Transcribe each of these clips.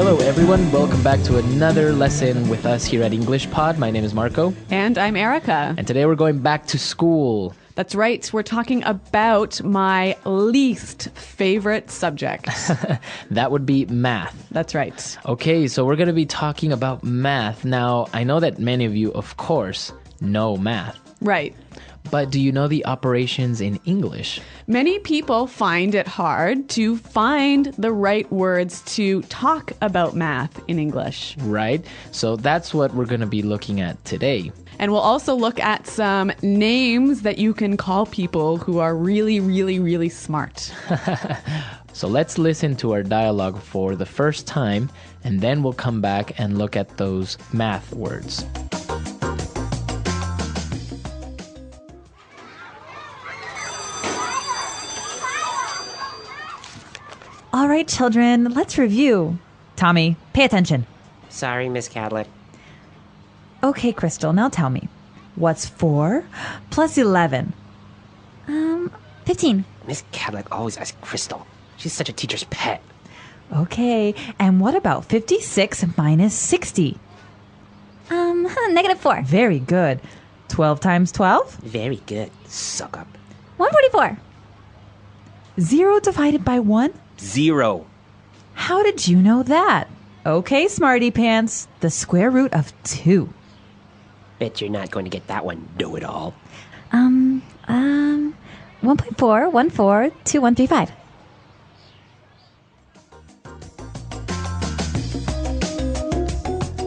Hello everyone, welcome back to another lesson with us here at English Pod. My name is Marco. And I'm Erica. And today we're going back to school. That's right. We're talking about my least favorite subject. That would be math. That's right. Okay, so we're going to be talking about math. Now, I know that many of you, of course, know math. Right. But do you know the operations in English? Many people find it hard to find the right words to talk about math in English. Right? So that's what we're going to be looking at today. And we'll also look at some names that you can call people who are really, really, really smart. So let's listen to our dialogue for the first time, and then we'll come back and look at those math words. All right, children, let's review. Tommy, pay attention. Sorry, Miss Cadlick. Okay, Crystal, now tell me. What's 4 plus 11? 15. Miss Cadlick always asks Crystal. She's such a teacher's pet. Okay, and what about 56 minus 60? -4. Very good. 12 times 12? Very good. Suck up. 144. 0 divided by 1? 0. How did you know that? Okay, smarty pants. The square root of 2. Bet you're not going to get that one, know-it-all. 1.4142135.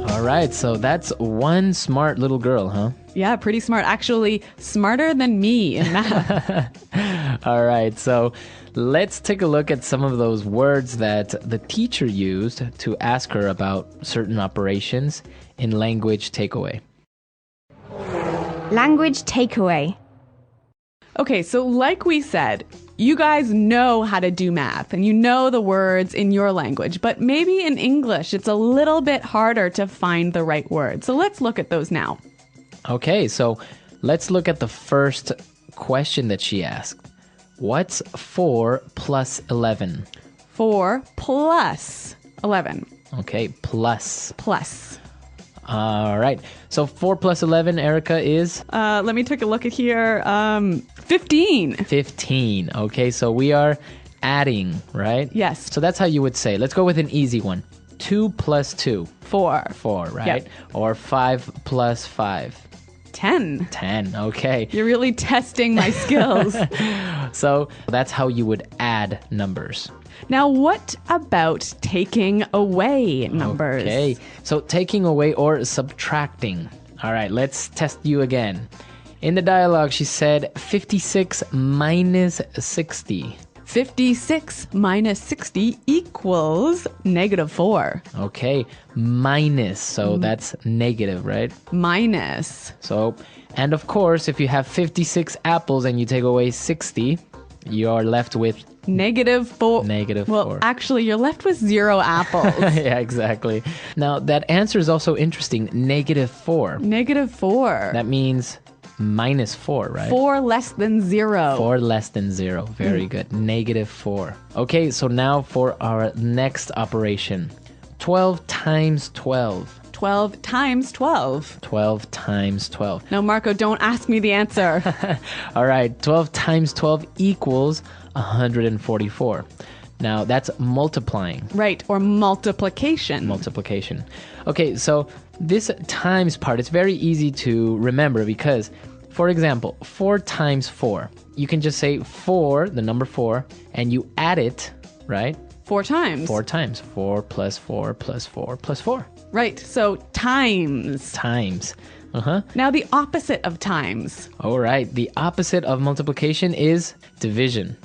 All right, so that's one smart little girl, huh? Yeah, pretty smart. Actually, smarter than me in math. All right, so let's take a look at some of those words that the teacher used to ask her about certain operations in language takeaway. Language takeaway. Okay, so like we said, you guys know how to do math and you know the words in your language, but maybe in English it's a little bit harder to find the right words. So let's look at those now. Okay, so let's look at the first question that she asked. What's 4 plus 11? 4 plus 11. Okay, plus. Plus. All right, so 4 plus 11, Erica, is? Let me take a look at here. 15. 15. Okay, so we are adding, right? Yes. So that's how you would say. Let's go with an easy one. 2 plus 2. 4. 4, right? Yep. Or 5 plus 5. 10. 10, okay. You're really testing my skills. So that's how you would add numbers. Now, what about taking away numbers? Okay, so taking away or subtracting. All right, let's test you again. In the dialogue, she said 56 minus 60. 56 minus 60 equals -4. Okay, minus, so that's negative, right? Minus. So, and of course, if you have 56 apples and you take away 60, you're left with -4. -4. Well, actually, you're left with 0 apples. Yeah, exactly. Now, that answer is also interesting. -4. -4. That means -4, right? 4 less than 0. 4 less than 0. Very good. -4. Okay, so now for our next operation. 12 times 12. 12 times 12. 12 times 12. No, Marco, don't ask me the answer. All right, 12 times 12 equals 144. Now, that's multiplying. Right, or multiplication. Multiplication. Okay, so this times part, it's very easy to remember because, for example, 4 times 4. You can just say 4, the number 4, and you add it, right? 4 times. 4 times. 4 plus 4 plus 4 plus 4. Right, so times. Times. Uh-huh. Now the opposite of times. All right, the opposite of multiplication is division.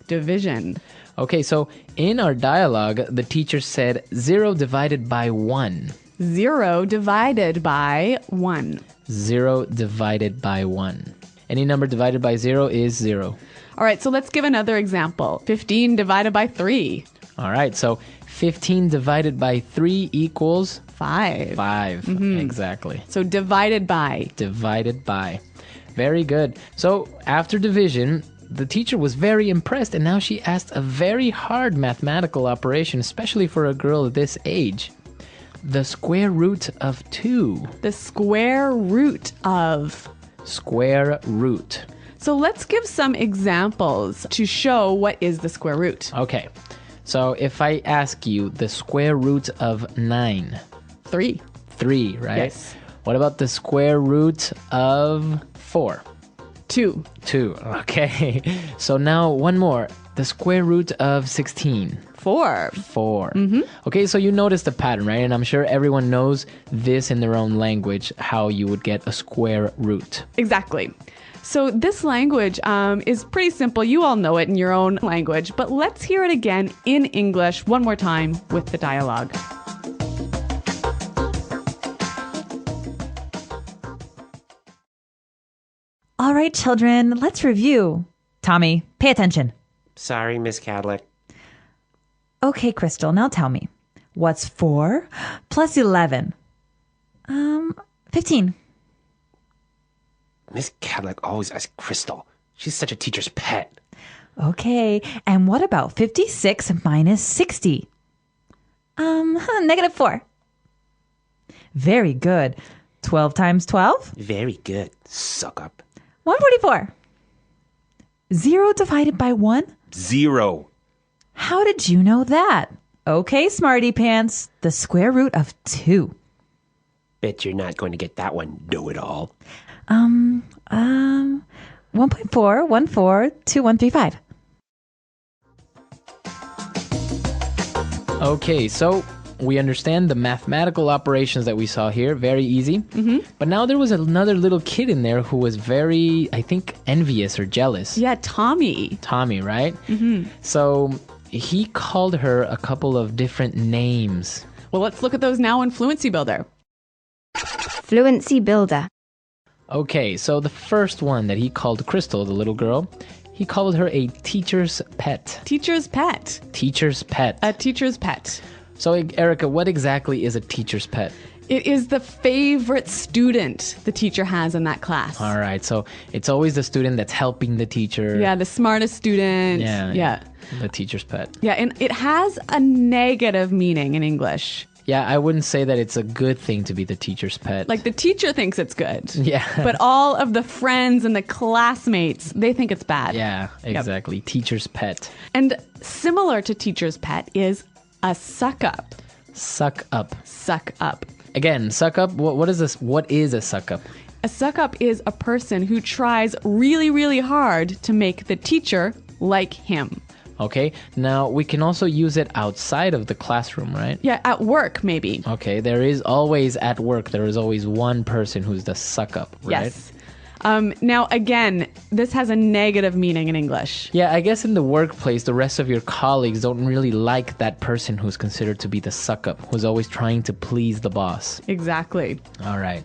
Division. Okay, so in our dialogue, the teacher said 0 divided by 1. 0 divided by 1. 0 divided by 1. Any number divided by 0 is 0. All right, so let's give another example. 15 divided by 3. All right, so 15 divided by 3 equals 5. 5. Exactly. So divided by. Divided by. Very good. So after division, the teacher was very impressed, and now she asked a very hard mathematical operation, especially for a girl this age. The square root of 2. The square root of. Square root. So let's give some examples to show what is the square root. Okay, so if I ask you the square root of 9. 3. 3, right? Yes. What about the square root of 4? 2. 2. Okay. So now one more. The square root of 16. 4. 4. Okay, so you notice the pattern, right? And I'm sure everyone knows this in their own language, how you would get a square root. Exactly. So this language is pretty simple. You all know it in your own language, but let's hear it again in English one more time with the dialogue. All right, children, let's review. Tommy, pay attention. Sorry, Miss Cadlick. Okay, Crystal, now tell me. What's 4 plus 11? 15. Miss Cadlick always asks Crystal. She's such a teacher's pet. Okay, and what about 56 minus 60? Negative 4. Very good. 12 times 12? Very good. Suck up. 144. 0 divided by 1? 0. How did you know that? Okay, smarty pants. The square root of 2. Bet you're not going to get that one, know-it-all. 1.4142135. Okay, so we understand the mathematical operations that we saw here. Very easy. But now there was another little kid in there who was very, I think, envious or jealous. Yeah, Tommy. Tommy, right? So he called her a couple of different names. Well, let's look at those now in Fluency Builder. Fluency builder. Okay, so the first one that he called Crystal, the little girl, he called her a teacher's pet. Teacher's pet. Teacher's pet. A teacher's pet. So, Erica, what exactly is a teacher's pet? It is the favorite student the teacher has in that class. All right, so it's always the student that's helping the teacher. Yeah, the smartest student. Yeah. The teacher's pet. Yeah, and it has a negative meaning in English. Yeah, I wouldn't say that it's a good thing to be the teacher's pet. Like the teacher thinks it's good. Yeah. But all of the friends and the classmates, they think it's bad. Yeah, exactly. Teacher's pet. And similar to teacher's pet is a suck up. Suck up. Suck up. Again, suck up. What is this? What is a suck up? A suck up is a person who tries really, really hard to make the teacher like him. Okay, now we can also use it outside of the classroom, right? Yeah, at work, maybe. Okay, there is always at work, there is always one person who's the suck up, right? Yes. Now, again, this has a negative meaning in English. Yeah, I guess in the workplace, the rest of your colleagues don't really like that person who's considered to be the suck up, who's always trying to please the boss. Exactly. All right.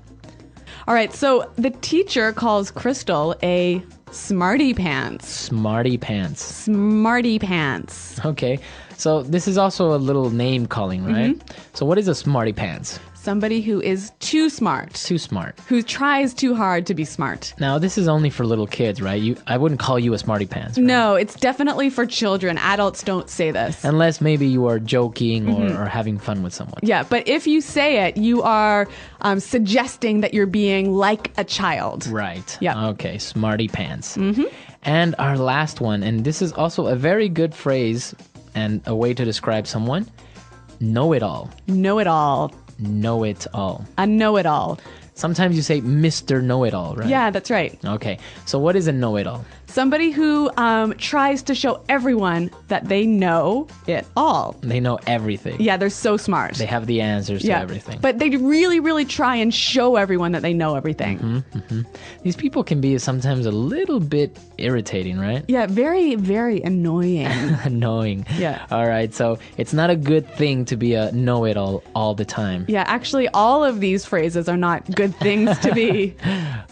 All right, so the teacher calls Crystal a smarty pants. Smarty pants. Smarty pants. Okay, so this is also a little name calling, right? So what is a smarty pants? Somebody who is too smart. Too smart. Who tries too hard to be smart. Now, this is only for little kids, right? I wouldn't call you a smarty pants, right? No, it's definitely for children. Adults don't say this. Unless maybe you are joking or having fun with someone. Yeah, but if you say it, you are suggesting that you're being like a child. Right. Yeah. Okay, smarty pants. And our last one, and this is also a very good phrase and a way to describe someone, know-it-all. Know-it-all. Know-it-all. A know-it-all. Sometimes you say Mr. Know-it-all, right? Yeah, that's right. Okay, so what is a know-it-all? Somebody who tries to show everyone that they know it all. They know everything. Yeah, they're so smart. They have the answers to everything. But they really, really try and show everyone that they know everything. These people can be sometimes a little bit irritating, right? Yeah, very, very annoying. Annoying. Yeah. All right, so it's not a good thing to be a know-it-all all the time. Yeah, actually, all of these phrases are not good things to be.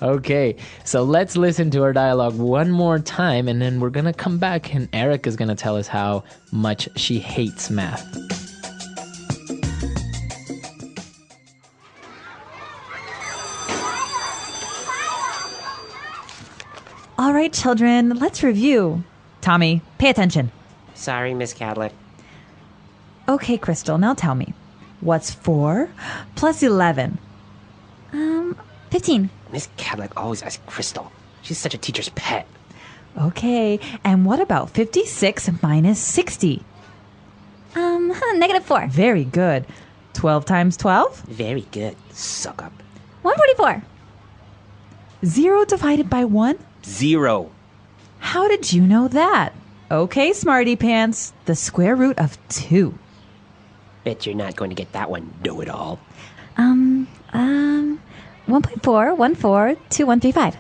Okay, so let's listen to our dialogue one more time, and then we're gonna come back and Eric is gonna tell us how much she hates math. All All right, children, let's review. Tommy, pay attention. Sorry, Miss Cadlick. Okay, Crystal, now tell me. What's 4 plus 11? 15. Miss Cadlick always asks Crystal. She's such a teacher's pet. Okay, and what about 56 minus 60? -4. Very good. 12 times 12? Very good. Suck up. 144. 0 divided by 1? 0. How did you know that? Okay, smarty pants, the square root of 2. Bet you're not going to get that one, know-it-all. 1.4142135.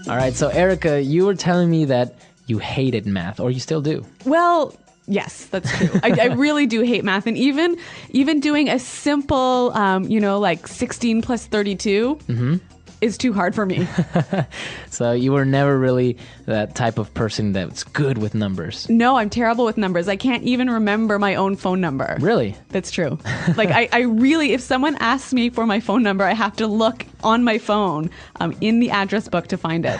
All right, so Erica, you were telling me that you hated math, or you still do. Well, yes, that's true. I really do hate math. And even doing a simple, like 16 plus 32 is too hard for me. So you were never really that type of person that's good with numbers. No, I'm terrible with numbers. I can't even remember my own phone number. Really? That's true. Like, I really, if someone asks me for my phone number, I have to look on my phone in the address book to find it.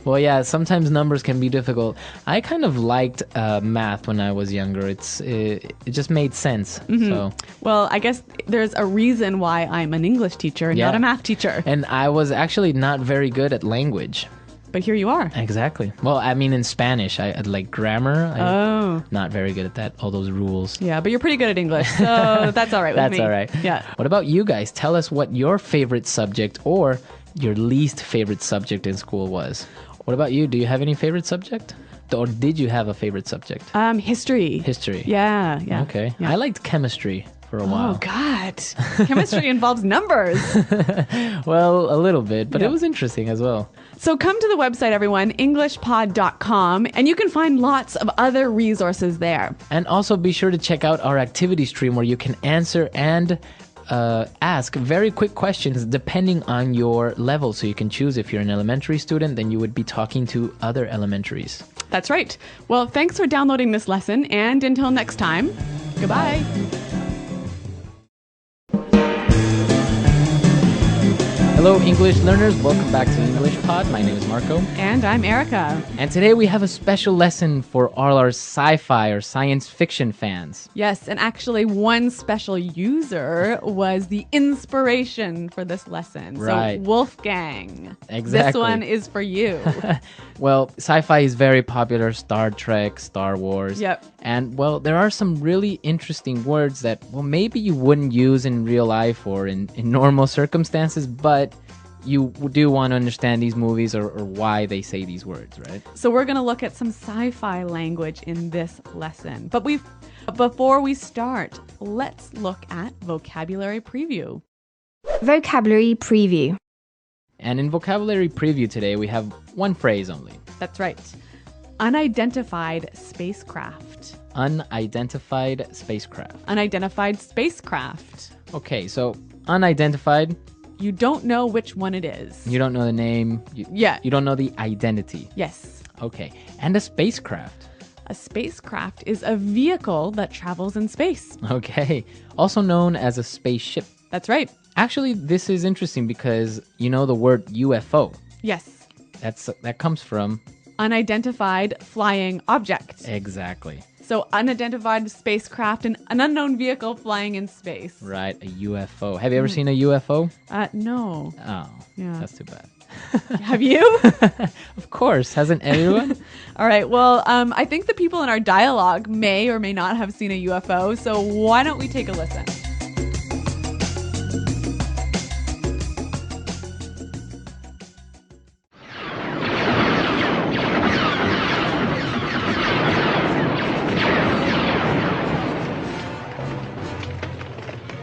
Well, yeah, sometimes numbers can be difficult. I kind of liked math when I was younger. It just made sense. So. Well, I guess there's a reason why I'm an English teacher and not a math teacher. And I was actually not very good at language. But here you are. Exactly. Well, I mean, in Spanish, I like grammar. Not very good at that, all those rules. Yeah, but you're pretty good at English, so that's all right with me. That's all right. Yeah. What about you guys? Tell us what your favorite subject or your least favorite subject in school was. What about you? Do you have any favorite subject? Or did you have a favorite subject? History. History. Yeah. Okay. Yeah. I liked chemistry for a while. Oh, God. Chemistry involves numbers. Well, a little bit, but it was interesting as well. So come to the website, everyone, englishpod.com, and you can find lots of other resources there. And also be sure to check out our activity stream where you can answer and ask very quick questions depending on your level. So you can choose if you're an elementary student, then you would be talking to other elementaries. That's right. Well, thanks for downloading this lesson, and until next time, goodbye. Hello, English learners. Welcome back to English Pod. My name is Marco. And I'm Erica. And today we have a special lesson for all our sci-fi or science fiction fans. Yes, and actually one special user was the inspiration for this lesson. Right. So Wolfgang. Exactly. This one is for you. Well, sci-fi is very popular. Star Trek, Star Wars. Yep. And, well, there are some really interesting words that, well, maybe you wouldn't use in real life or in normal circumstances, but you do want to understand these movies or why they say these words, right? So we're going to look at some sci-fi language in this lesson. But before we start, let's look at vocabulary preview. Vocabulary preview. And in vocabulary preview today, we have one phrase only. That's right. Unidentified spacecraft. Unidentified spacecraft. Unidentified spacecraft. Okay, so unidentified. You don't know which one it is. You don't know the name. You don't know the identity. Yes. Okay. And a spacecraft. A spacecraft is a vehicle that travels in space. Okay. Also known as a spaceship. That's right. Actually, this is interesting because you know the word UFO. Yes. That comes from unidentified flying object. Exactly. So unidentified spacecraft, an unknown vehicle flying in space. Right, a UFO. Have you ever seen a UFO? No. Oh, yeah. That's too bad. Have you? Of course. Hasn't everyone? All right. Well, I think the people in our dialogue may or may not have seen a UFO. So why don't we take a listen?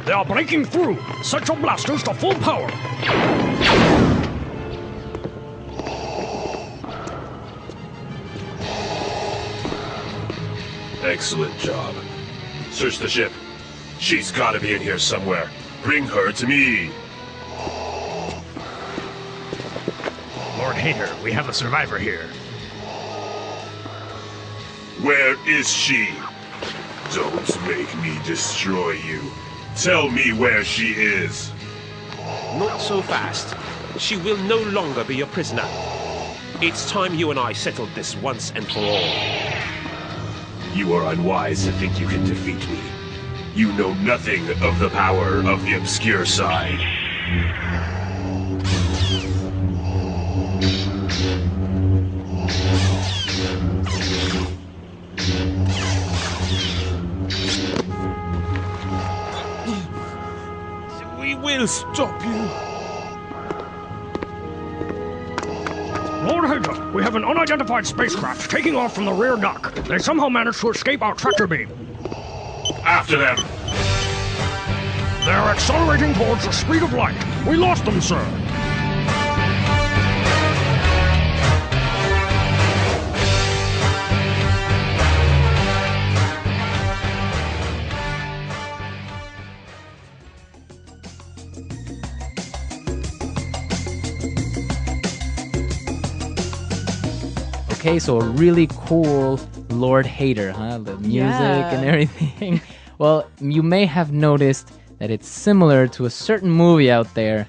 They are breaking through. Set your blasters to full power. Excellent job. Search the ship. She's gotta be in here somewhere. Bring her to me. Lord Hater, we have a survivor here. Where is she? Don't make me destroy you. Tell me where she is. Not so fast. She will no longer be your prisoner. It's time you and I settled this once and for all. You are unwise to think you can defeat me. You know nothing of the power of the obscure side. We will stop you. Lord Hager, we have an unidentified spacecraft taking off from the rear dock. They somehow managed to escape our tractor beam. After them! They're accelerating towards the speed of light. We lost them, sir. Okay, so a really cool Lord Hater, huh? The music and everything. Well, you may have noticed that it's similar to a certain movie out there.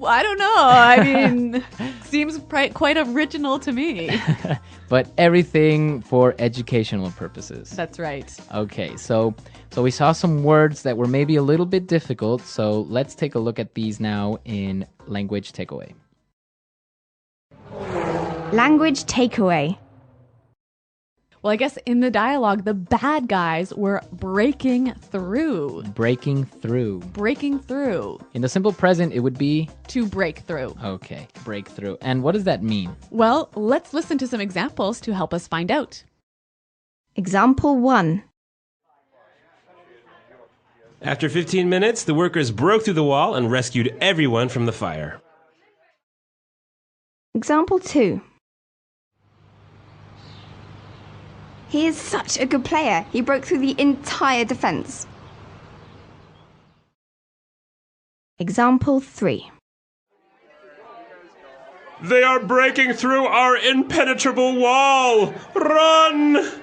I don't know. I mean, seems quite original to me. But everything for educational purposes. That's right. Okay, so we saw some words that were maybe a little bit difficult, so let's take a look at these now in language takeaway. Language takeaway. Well, I guess in the dialogue, the bad guys were breaking through. Breaking through. Breaking through. In the simple present, it would be? To break through. Okay, break through. And what does that mean? Well, let's listen to some examples to help us find out. Example 1. After 15 minutes, the workers broke through the wall and rescued everyone from the fire. Example 2. He is such a good player. He broke through the entire defense. Example 3. They are breaking through our impenetrable wall! Run!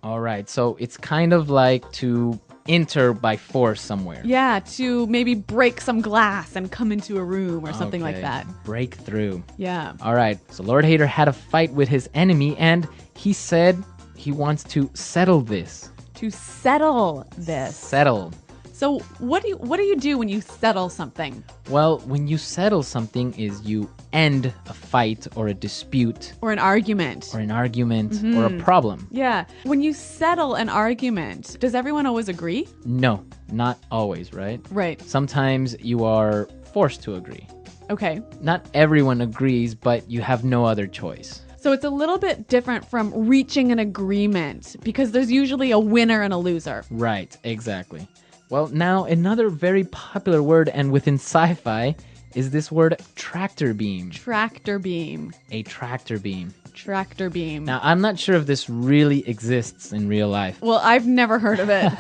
All right, so it's kind of like to enter by force somewhere. Yeah, to maybe break some glass and come into a room or something like that. Break through. Yeah. All right, so Lord Hater had a fight with his enemy, and he said he wants to settle this. To settle this. Settle. So what do you do when you settle something? Well, when you settle something is you end a fight or a dispute. Or an argument. Or an argument or a problem. Yeah. When you settle an argument, does everyone always agree? No, not always, right? Right. Sometimes you are forced to agree. Okay. Not everyone agrees, but you have no other choice. So it's a little bit different from reaching an agreement because there's usually a winner and a loser. Right, exactly. Well, now another very popular word and within sci-fi is this word tractor beam. Tractor beam. A tractor beam. Tractor beam. Now, I'm not sure if this really exists in real life. Well, I've never heard of it.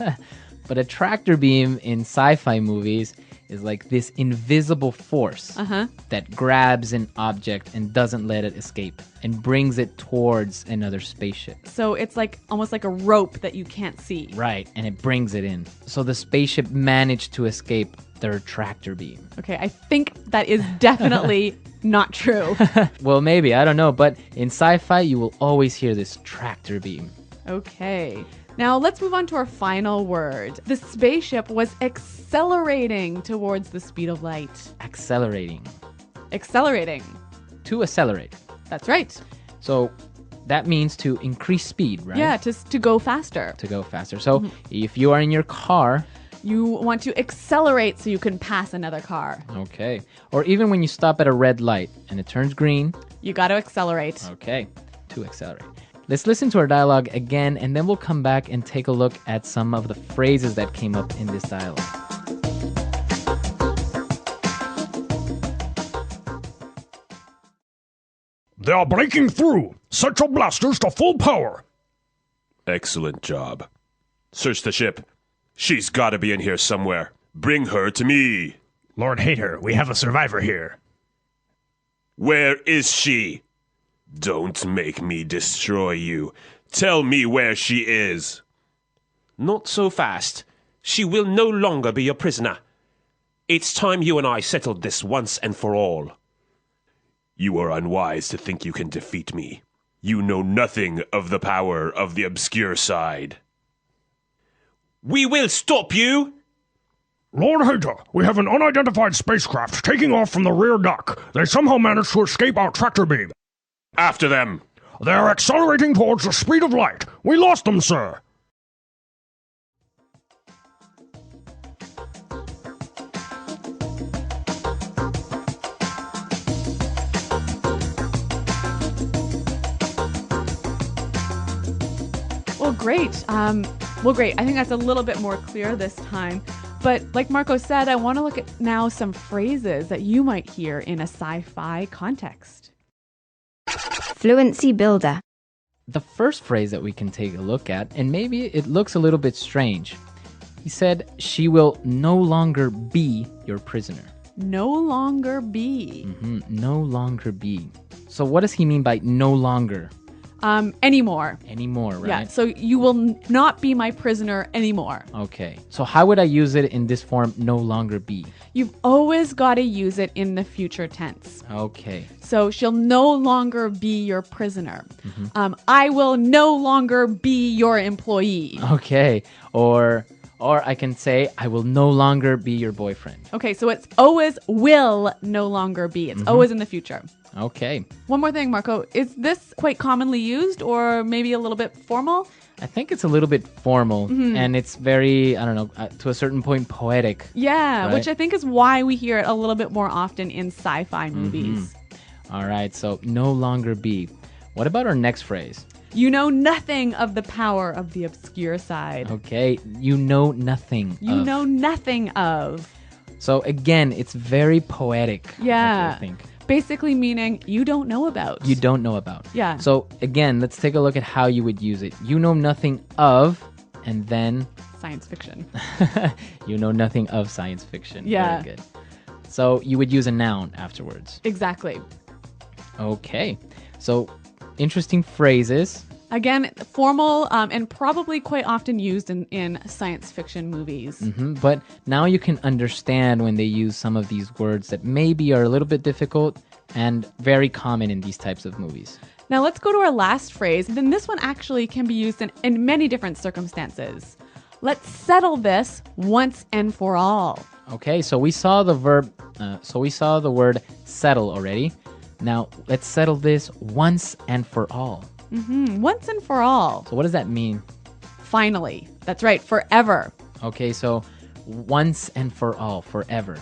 But a tractor beam in sci-fi movies is like this invisible force that grabs an object and doesn't let it escape and brings it towards another spaceship. So it's like almost like a rope that you can't see. Right, and it brings it in. So the spaceship managed to escape their tractor beam. Okay, I think that is definitely not true. Well, maybe, I don't know, but in sci-fi you will always hear this tractor beam. Okay. Now let's move on to our final word. The spaceship was accelerating towards the speed of light. Accelerating. Accelerating. To accelerate. That's right. So that means to increase speed, right? Yeah, to go faster. To go faster. So if you are in your car, you want to accelerate so you can pass another car. Okay. Or even when you stop at a red light and it turns green, you got to accelerate. Okay. To accelerate. Let's listen to our dialogue again, and then we'll come back and take a look at some of the phrases that came up in this dialogue. They are breaking through. Set your blasters to full power. Excellent job. Search the ship. She's got to be in here somewhere. Bring her to me. Lord Hater, we have a survivor here. Where is she? Don't make me destroy you. Tell me where she is. Not so fast. She will no longer be your prisoner. It's time you and I settled this once and for all. You are unwise to think you can defeat me. You know nothing of the power of the obscure side. We will stop you! Lord Hater, we have an unidentified spacecraft taking off from the rear dock. They somehow managed to escape our tractor beam. After them! They are accelerating towards the speed of light. We lost them, sir. Great. I think that's a little bit more clear this time. But like Marco said, I want to look at now some phrases that you might hear in a sci-fi context. Fluency builder. The first phrase that we can take a look at, and maybe it looks a little bit strange. He said, she will no longer be your prisoner. No longer be. No longer be. So what does he mean by no longer? Anymore. Anymore, right? Yeah, so you will not be my prisoner anymore. Okay. So how would I use it in this form, no longer be? You've always got to use it in the future tense. Okay. So she'll no longer be your prisoner. I will no longer be your employee. Okay. Or I can say, I will no longer be your boyfriend. Okay, so it's always will no longer be. It's always in the future. Okay. One more thing, Marco. Is this quite commonly used or maybe a little bit formal? I think it's a little bit formal and it's very, I don't know, to a certain point poetic. Yeah, right? Which I think is why we hear it a little bit more often in sci-fi movies. All right, so no longer be. What about our next phrase? You know nothing of the power of the obscure side. Okay, you know nothing. You know nothing of. So again, it's very poetic. Yeah. I think. Basically meaning you don't know about. You don't know about. Yeah. So again, let's take a look at how you would use it. You know nothing of, and then... Science fiction. You know nothing of science fiction. Yeah. Very good. So you would use a noun afterwards. Exactly. Okay. So interesting phrases. Again, formal and probably quite often used in science fiction movies. But now you can understand when they use some of these words that maybe are a little bit difficult and very common in these types of movies. Now let's go to our last phrase. Then this one actually can be used in many different circumstances. Let's settle this once and for all. Okay, so we saw the verb, we saw the word settle already. Now let's settle this once and for all. Once and for all. So what does that mean? Finally. That's right. Forever. Okay, so once and for all, forever.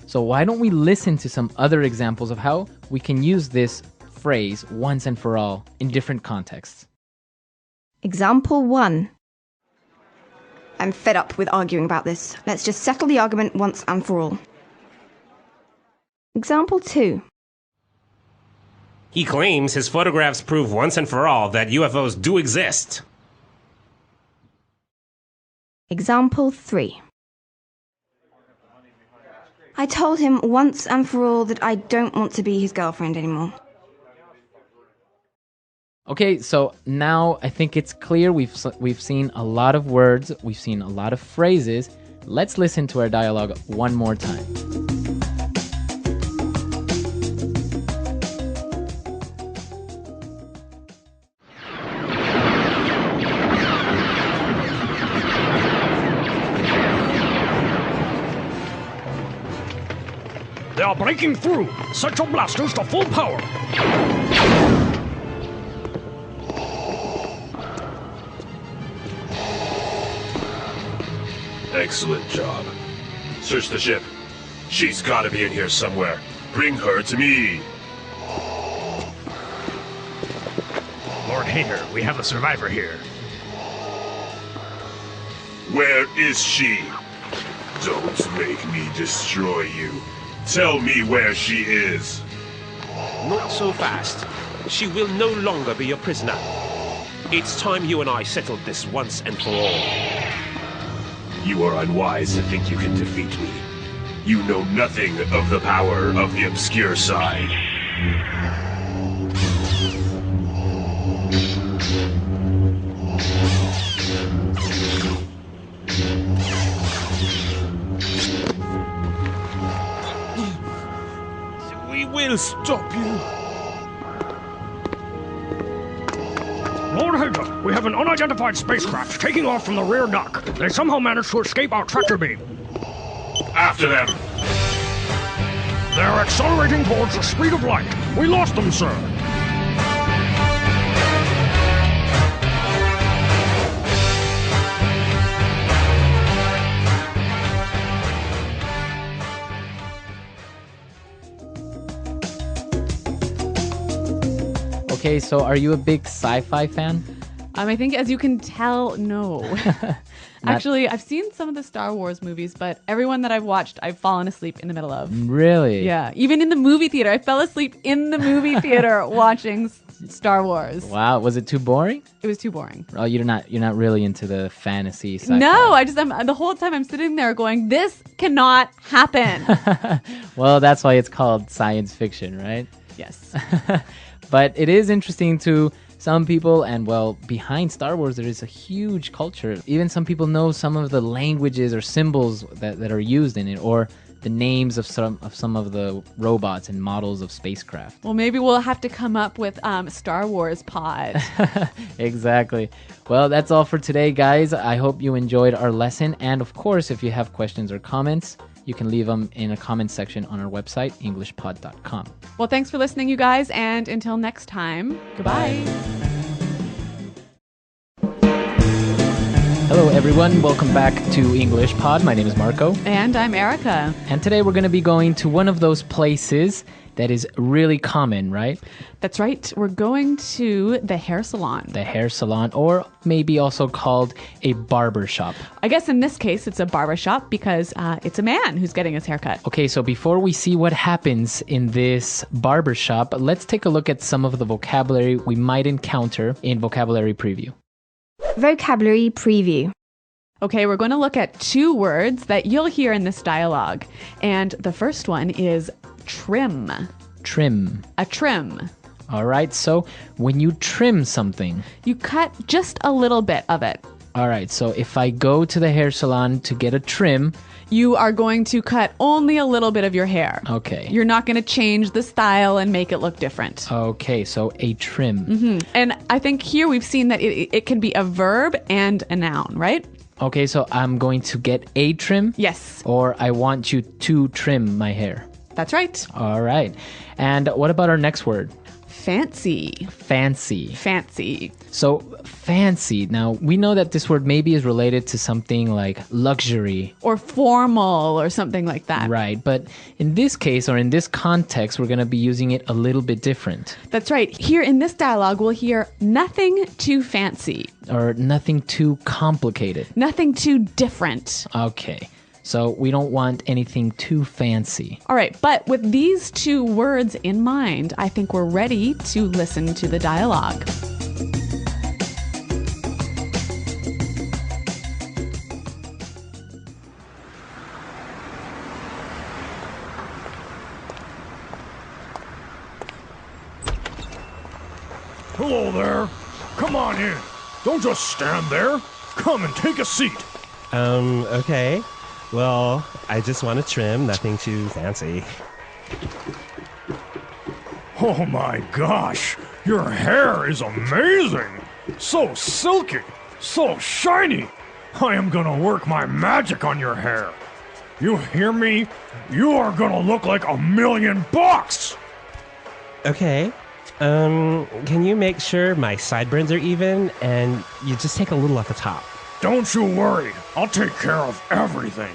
So why don't we listen to some other examples of how we can use this phrase, once and for all, in different contexts? Example 1. I'm fed up with arguing about this. Let's just settle the argument once and for all. Example 2. He claims his photographs prove once and for all that UFOs do exist. Example 3. I told him once and for all that I don't want to be his girlfriend anymore. Okay, so now I think it's clear we've seen a lot of words, we've seen a lot of phrases. Let's listen to our dialogue one more time. They are breaking through. Set your blasters to full power. Excellent job. Search the ship. She's gotta be in here somewhere. Bring her to me. Lord Hater, we have a survivor here. Where is she? Don't make me destroy you. Tell me where she is. Not so fast. She will no longer be your prisoner. It's time you and I settled this once and for all. You are unwise to think you can defeat me. You know nothing of the power of the obscure side. to stop you. Lord Hager, we have an unidentified spacecraft taking off from the rear dock. They somehow managed to escape our tractor beam. After them. They're accelerating towards the speed of light. We lost them, sir. Okay, so are you a big sci-fi fan? I think, as you can tell, no. Actually, I've seen some of the Star Wars movies, but everyone that I've watched, I've fallen asleep in the middle of. Really? Yeah, even in the movie theater. I fell asleep in the movie theater watching Star Wars. Wow, was it too boring? It was too boring. Oh, you're not really into the fantasy sci-fi. No, I'm the whole time I'm sitting there going, this cannot happen. Well, that's why it's called science fiction, right? Yes. But it is interesting to some people, and well, behind Star Wars, there is a huge culture. Even some people know some of the languages or symbols that are used in it, or the names of some of the robots and models of spacecraft. Well, maybe we'll have to come up with Star Wars pod. Exactly. Well, that's all for today, guys. I hope you enjoyed our lesson. And of course, if you have questions or comments, you can leave them in a comment section on our website, englishpod.com. Well, thanks for listening, you guys. And until next time, goodbye. Hello, everyone. Welcome back to English Pod. My name is Marco. And I'm Erica. And today we're going to be going to one of those places that is really common, right? That's right. We're going to the hair salon. The hair salon, or maybe also called a barber shop. I guess in this case, it's a barber shop because it's a man who's getting his haircut. Okay, so before we see what happens in this barber shop, let's take a look at some of the vocabulary we might encounter in Vocabulary Preview. Vocabulary preview. Okay, we're going to look at two words that you'll hear in this dialogue. And the first one is trim. Trim. A trim. All right, so when you trim something, you cut just a little bit of it. All right, so if I go to the hair salon to get a trim, you are going to cut only a little bit of your hair. Okay. You're not going to change the style and make it look different. Okay, so a trim. Mm-hmm. And I think here we've seen that it can be a verb and a noun, right? Okay, so I'm going to get a trim? Yes. Or I want you to trim my hair? That's right. All right. And what about our next word? Fancy. Fancy. Fancy. So fancy. Now, we know that this word maybe is related to something like luxury. Or formal or something like that. Right. But in this case, or in this context, we're going to be using it a little bit different. That's right. Here in this dialogue, we'll hear nothing too fancy. Or nothing too complicated. Nothing too different. Okay. So we don't want anything too fancy. All right, but with these two words in mind, I think we're ready to listen to the dialogue. Hello there. Come on in. Don't just stand there. Come and take a seat. Okay. Well, I just want to trim, nothing too fancy. Oh my gosh, your hair is amazing. So silky, so shiny. I am gonna work my magic on your hair. You hear me? You are gonna look like $1,000,000. Okay. Can you make sure my sideburns are even and you just take a little off the top? Don't you worry, I'll take care of everything.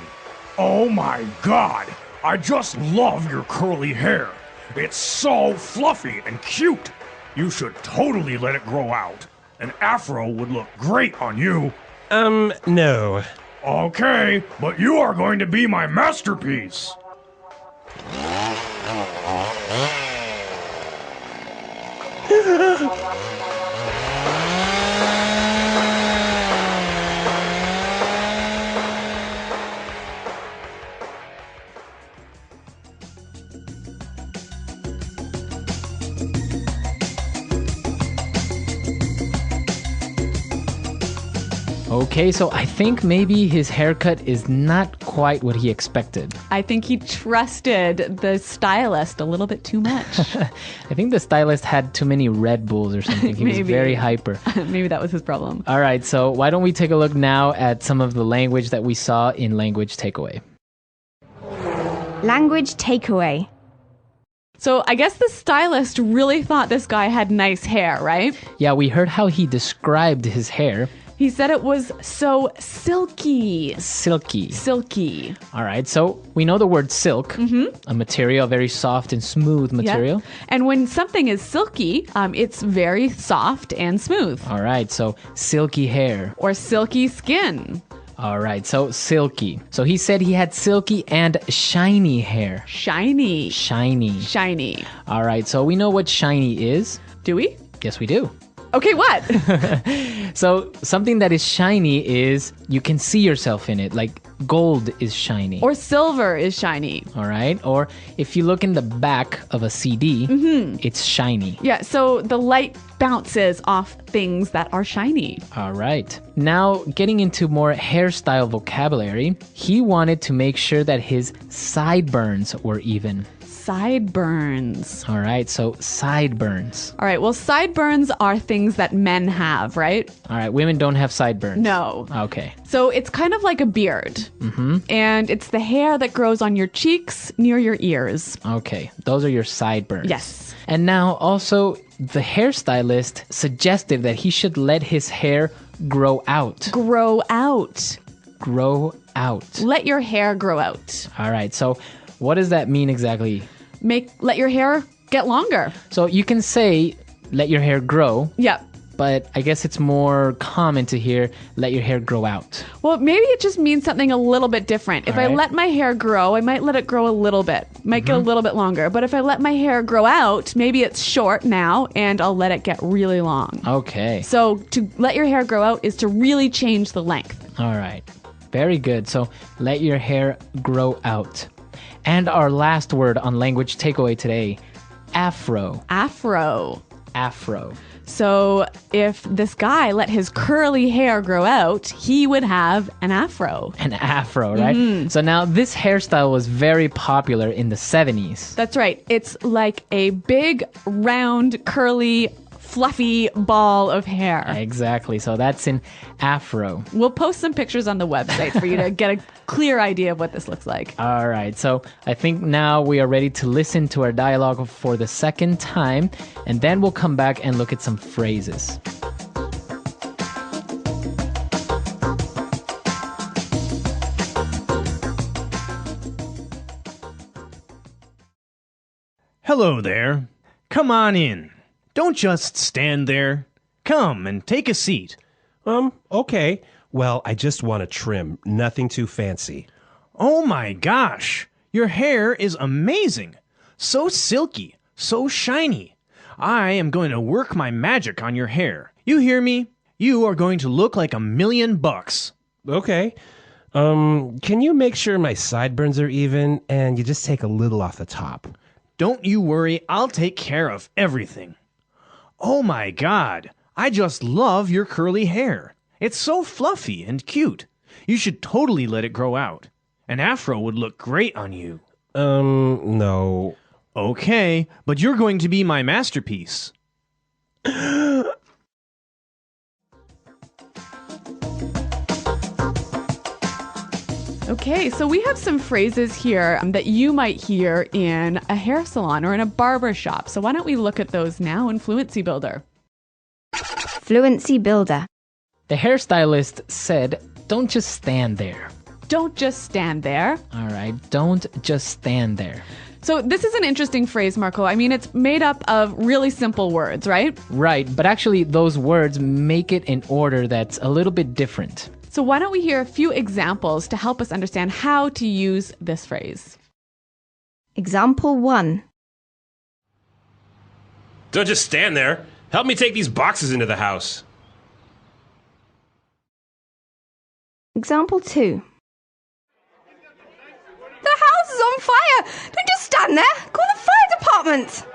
Oh my God, I just love your curly hair. It's so fluffy and cute. You should totally let it grow out. An afro would look great on you. No. Okay, but you are going to be my masterpiece. Okay, so I think maybe his haircut is not quite what he expected. I think he trusted the stylist a little bit too much. I think the stylist had too many Red Bulls or something. He was very hyper. Maybe that was his problem. All right, so why don't we take a look now at some of the language that we saw in Language Takeaway. Language takeaway. So I guess the stylist really thought this guy had nice hair, right? Yeah, we heard how he described his hair. He said it was so silky. Silky. Silky. All right, so we know the word silk, a material, very soft and smooth material. Yep. And when something is silky, it's very soft and smooth. All right, so silky hair. Or silky skin. All right, so silky. So he said he had silky and shiny hair. Shiny. Shiny. Shiny. All right, so we know what shiny is. Do we? Yes, we do. Okay, what? So something that is shiny is you can see yourself in it, like gold is shiny. Or silver is shiny. All right, or if you look in the back of a CD, it's shiny. Yeah, so the light bounces off things that are shiny. All right. Now, getting into more hairstyle vocabulary, he wanted to make sure that his sideburns were even. Sideburns. All right, so sideburns. All right, well, sideburns are things that men have, right? All right, women don't have sideburns. No. Okay. So it's kind of like a beard. And it's the hair that grows on your cheeks near your ears. Okay, those are your sideburns. Yes. And now also, the hairstylist suggested that he should let his hair grow out. Grow out. Grow out. Let your hair grow out. All right, so what does that mean exactly? Let your hair get longer. So you can say, let your hair grow. Yep. But I guess it's more common to hear, let your hair grow out. Well, maybe it just means something a little bit different. If I let my hair grow, I might let it grow a little bit. Might get a little bit longer. But if I let my hair grow out, maybe it's short now and I'll let it get really long. Okay. So to let your hair grow out is to really change the length. All right. Very good. So let your hair grow out. And our last word on language takeaway today, afro. Afro. Afro. So if this guy let his curly hair grow out, he would have an afro. An afro, right? So now this hairstyle was very popular in the 70s. That's right. It's like a big, round, curly, fluffy ball of hair. Exactly. So that's an afro. We'll post some pictures on the website for you to get a clear idea of what this looks like. All right. So I think now we are ready to listen to our dialogue for the second time, and then we'll come back and look at some phrases. Hello there. Come on in. Don't just stand there. Come and take a seat. Okay. Well, I just want a trim. Nothing too fancy. Oh my gosh. Your hair is amazing. So silky. So shiny. I am going to work my magic on your hair. You hear me? You are going to look like $1,000,000. Okay. Can you make sure my sideburns are even and you just take a little off the top? Don't you worry. I'll take care of everything. Oh my God, I just love your curly hair. It's so fluffy and cute. You should totally let it grow out. An afro would look great on you. No. Okay, but you're going to be my masterpiece. Okay, so we have some phrases here that you might hear in a hair salon or in a barber shop. So why don't we look at those now in Fluency Builder? Fluency builder. The hairstylist said, don't just stand there. Don't just stand there. All right, don't just stand there. So this is an interesting phrase, Marco. I mean, it's made up of really simple words, right? Right, but actually those words make it in order that's a little bit different. So why don't we hear a few examples to help us understand how to use this phrase? Example 1. Don't just stand there. Help me take these boxes into the house. Example 2. The house is on fire! Don't just stand there! Call the fire department!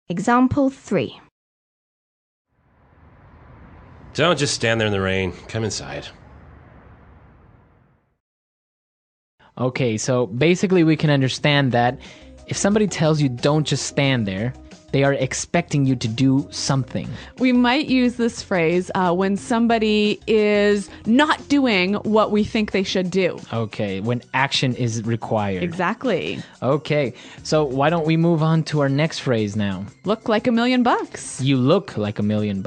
Example 3. Don't just stand there in the rain. Come inside. Okay, so basically we can understand that if somebody tells you don't just stand there, they are expecting you to do something. We might use this phrase when somebody is not doing what we think they should do. Okay, when action is required. Exactly. Okay, so why don't we move on to our next phrase now? Look like $1 million. You look like $1 million.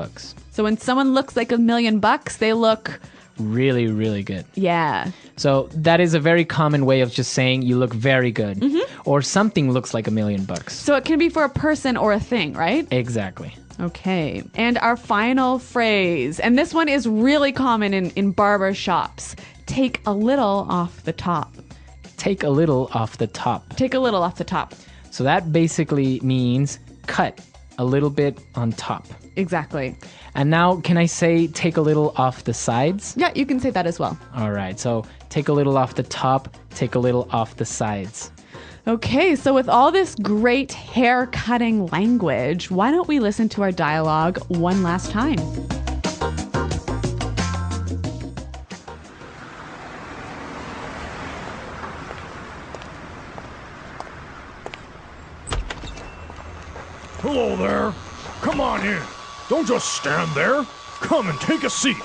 So when someone looks like $1 million, they look really, really good. Yeah. So that is a very common way of just saying you look very good. Or something looks like $1 million. So it can be for a person or a thing, right? Exactly. Okay. And our final phrase, and this one is really common in barber shops. Take a little off the top. Take a little off the top. Take a little off the top. So that basically means cut a little bit on top. Exactly. And now, can I say take a little off the sides? Yeah, you can say that as well. All right, so take a little off the top, take a little off the sides. Okay, so with all this great hair cutting language, why don't we listen to our dialogue one last time? Hello there. Come on in. Don't just stand there. Come and take a seat.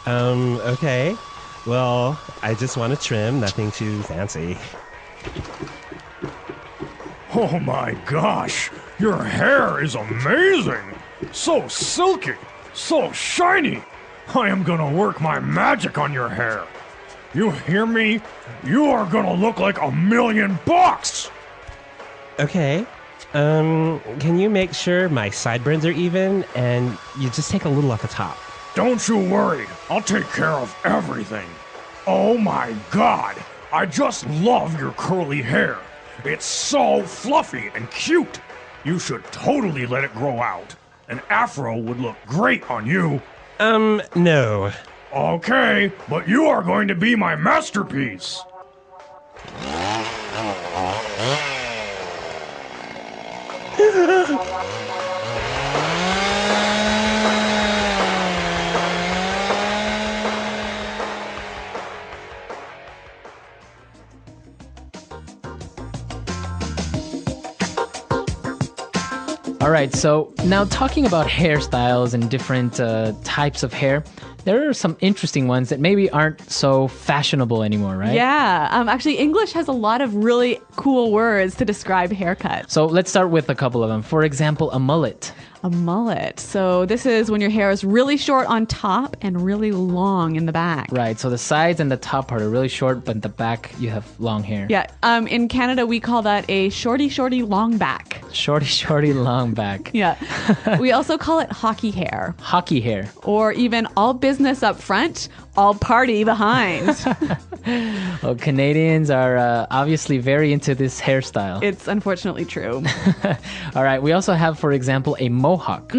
Okay. Well, I just want to trim, nothing too fancy. Oh my gosh, your hair is amazing. So silky, so shiny. I am gonna work my magic on your hair. You hear me? You are gonna look like $1 million. Okay. Can you make sure my sideburns are even and you just take a little off the top? Don't you worry, I'll take care of everything. Oh my god, I just love your curly hair. It's so fluffy and cute. You should totally let it grow out. An afro would look great on you. No. Okay, but you are going to be my masterpiece. All right, so now talking about hairstyles and different types of hair, there are some interesting ones that maybe aren't so fashionable anymore, right? Yeah, actually English has a lot of really cool words to describe haircuts. So let's start with a couple of them. For example, a mullet. A mullet. So this is when your hair is really short on top and really long in the back. Right, so the sides and the top part are really short, but the back you have long hair. Yeah, in Canada we call that a shorty long back. Shorty long back. Yeah. We also call it hockey hair. Hockey hair. Or even all business up front, all party behind. Well, Canadians are obviously very into this hairstyle. It's unfortunately true. All right, we also have, for example, a mohawk.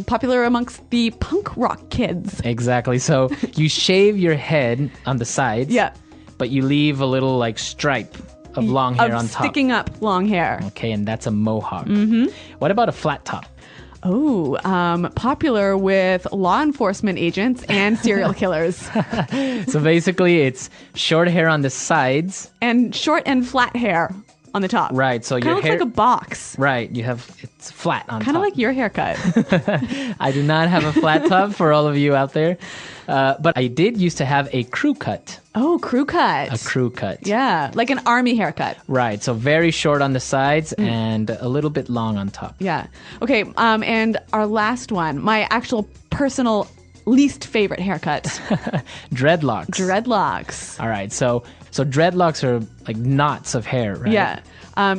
Popular amongst the punk rock kids. Exactly. So you shave your head on the sides. Yeah. But you leave a little like stripe of long hair on top. Sticking up long hair. Okay, and that's a mohawk. What about a flat top? Oh, popular with law enforcement agents and serial killers. So basically, it's short hair on the sides. And short and flat hair on the top. Right, so Kinda your looks hair... like a box. Right, it's flat on top. Kind of like your haircut. I do not have a flat top for all of you out there. But I did used to have a crew cut. Oh, crew cut. A crew cut. Yeah, like an army haircut. Right, so very short on the sides and a little bit long on top. Yeah. Okay, and our last one, my actual personal least favorite haircut. Dreadlocks. Dreadlocks. All right, so dreadlocks are like knots of hair, right? Yeah.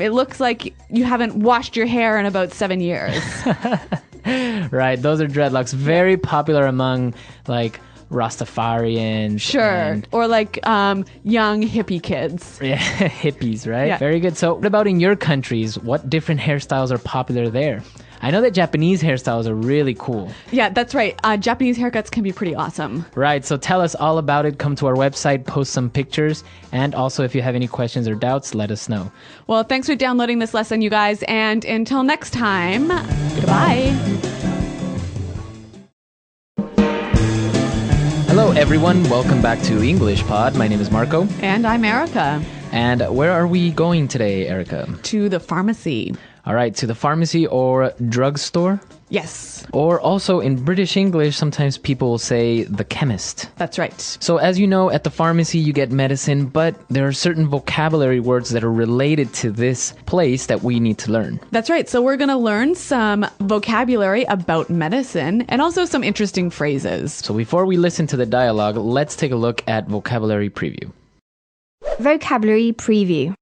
It looks like you haven't washed your hair in about 7 years. Right, those are dreadlocks. Very popular among like Rastafarians. Sure. Or like young hippie kids. Yeah, hippies, right? Yeah. Very good. So what about in your countries? What different hairstyles are popular there? I know that Japanese hairstyles are really cool. Yeah, that's right. Japanese haircuts can be pretty awesome. Right, so tell us all about it. Come to our website, post some pictures, and also if you have any questions or doubts, let us know. Well, thanks for downloading this lesson, you guys, and until next time, goodbye. everyone. Welcome back to English Pod. My name is Marco. And I'm Erica. And where are we going today, Erica? To the pharmacy. All right, to the pharmacy or drugstore? Yes. Or also in British English, sometimes people will say the chemist. That's right. So as you know, at the pharmacy you get medicine, but there are certain vocabulary words that are related to this place that we need to learn. That's right. So we're going to learn some vocabulary about medicine and also some interesting phrases. So before we listen to the dialogue, let's take a look at vocabulary preview. Vocabulary preview.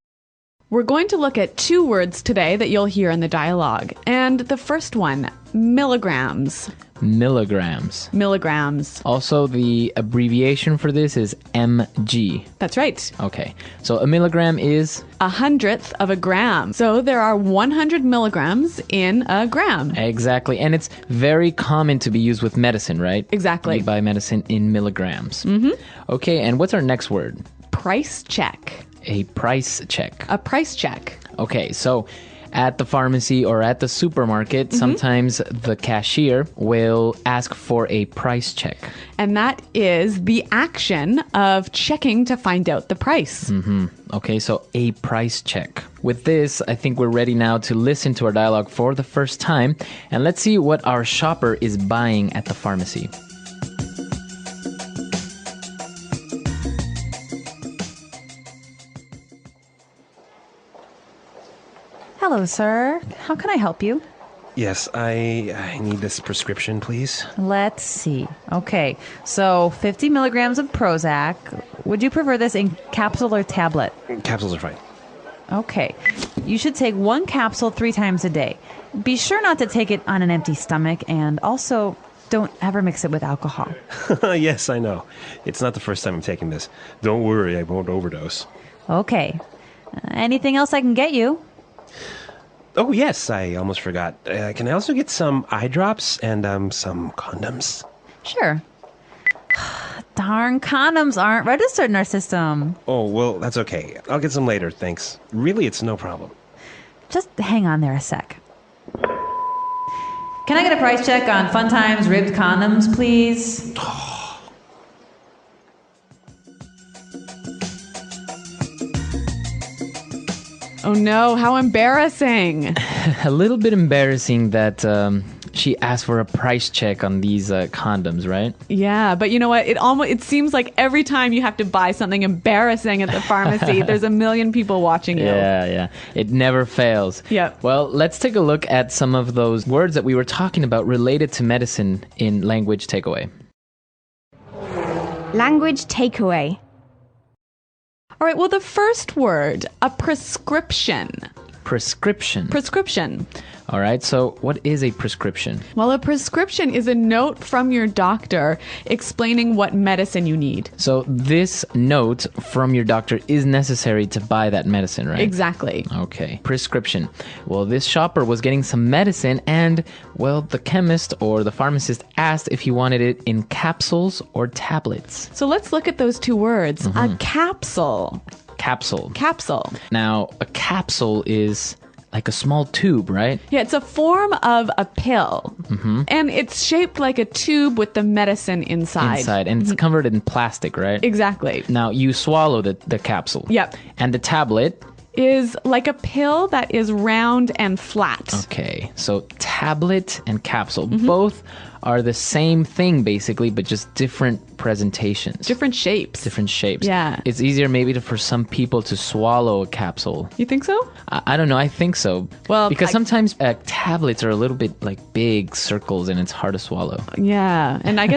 We're going to look at 2 words today that you'll hear in the dialogue. And the first one, milligrams. Milligrams. Milligrams. Also, the abbreviation for this is mg. That's right. Okay, so a milligram is? 100th of a gram. So there are 100 milligrams in a gram. Exactly, and it's very common to be used with medicine, right? Exactly. You buy medicine in milligrams. Okay, and what's our next word? Price check. A price check. A price check. Okay, so at the pharmacy or at the supermarket, sometimes the cashier will ask for a price check. And that is the action of checking to find out the price. Okay, so a price check. With this, I think we're ready now to listen to our dialogue for the first time. And let's see what our shopper is buying at the pharmacy. Hello, sir. How can I help you? Yes, I need this prescription, please. Let's see. Okay, so 50 milligrams of Prozac. Would you prefer this in capsule or tablet? Capsules are fine. Okay. You should take 1 capsule 3 times a day. Be sure not to take it on an empty stomach, and also don't ever mix it with alcohol. Yes, I know. It's not the first time I'm taking this. Don't worry, I won't overdose. Okay. Anything else I can get you? Oh, yes, I almost forgot. Can I also get some eye drops and some condoms? Sure. Darn, condoms aren't registered in our system. Oh, well, that's okay. I'll get some later, thanks. Really, it's no problem. Just hang on there a sec. Can I get a price check on Fun Times ribbed condoms, please? Oh no, how embarrassing. A little bit embarrassing that she asked for a price check on these condoms, right? Yeah, but you know what? It seems like every time you have to buy something embarrassing at the pharmacy, there's a million people watching you. Yeah. It never fails. Yep. Well, let's take a look at some of those words that we were talking about related to medicine in language takeaway. Language takeaway. All right, well, the first word, a prescription. Prescription. Prescription. All right, so what is a prescription? Well, a prescription is a note from your doctor explaining what medicine you need. So this note from your doctor is necessary to buy that medicine, right? Exactly. Okay. Prescription. Well, this shopper was getting some medicine and, well, the chemist or the pharmacist asked if he wanted it in capsules or tablets. So let's look at those 2 words. A capsule. Capsule. Capsule. Now, a capsule is like a small tube, right? Yeah, it's a form of a pill. And it's shaped like a tube with the medicine inside. And it's covered in plastic, right? Exactly. Now, you swallow the capsule. Yep. And the tablet is like a pill that is round and flat. Okay, so tablet and capsule, both are the same thing basically, but just different presentations. Different shapes. Different shapes. Yeah. It's easier maybe for some people to swallow a capsule. You think so? I don't know, I think so. Well, because sometimes tablets are a little bit like big circles and it's hard to swallow. Yeah, and I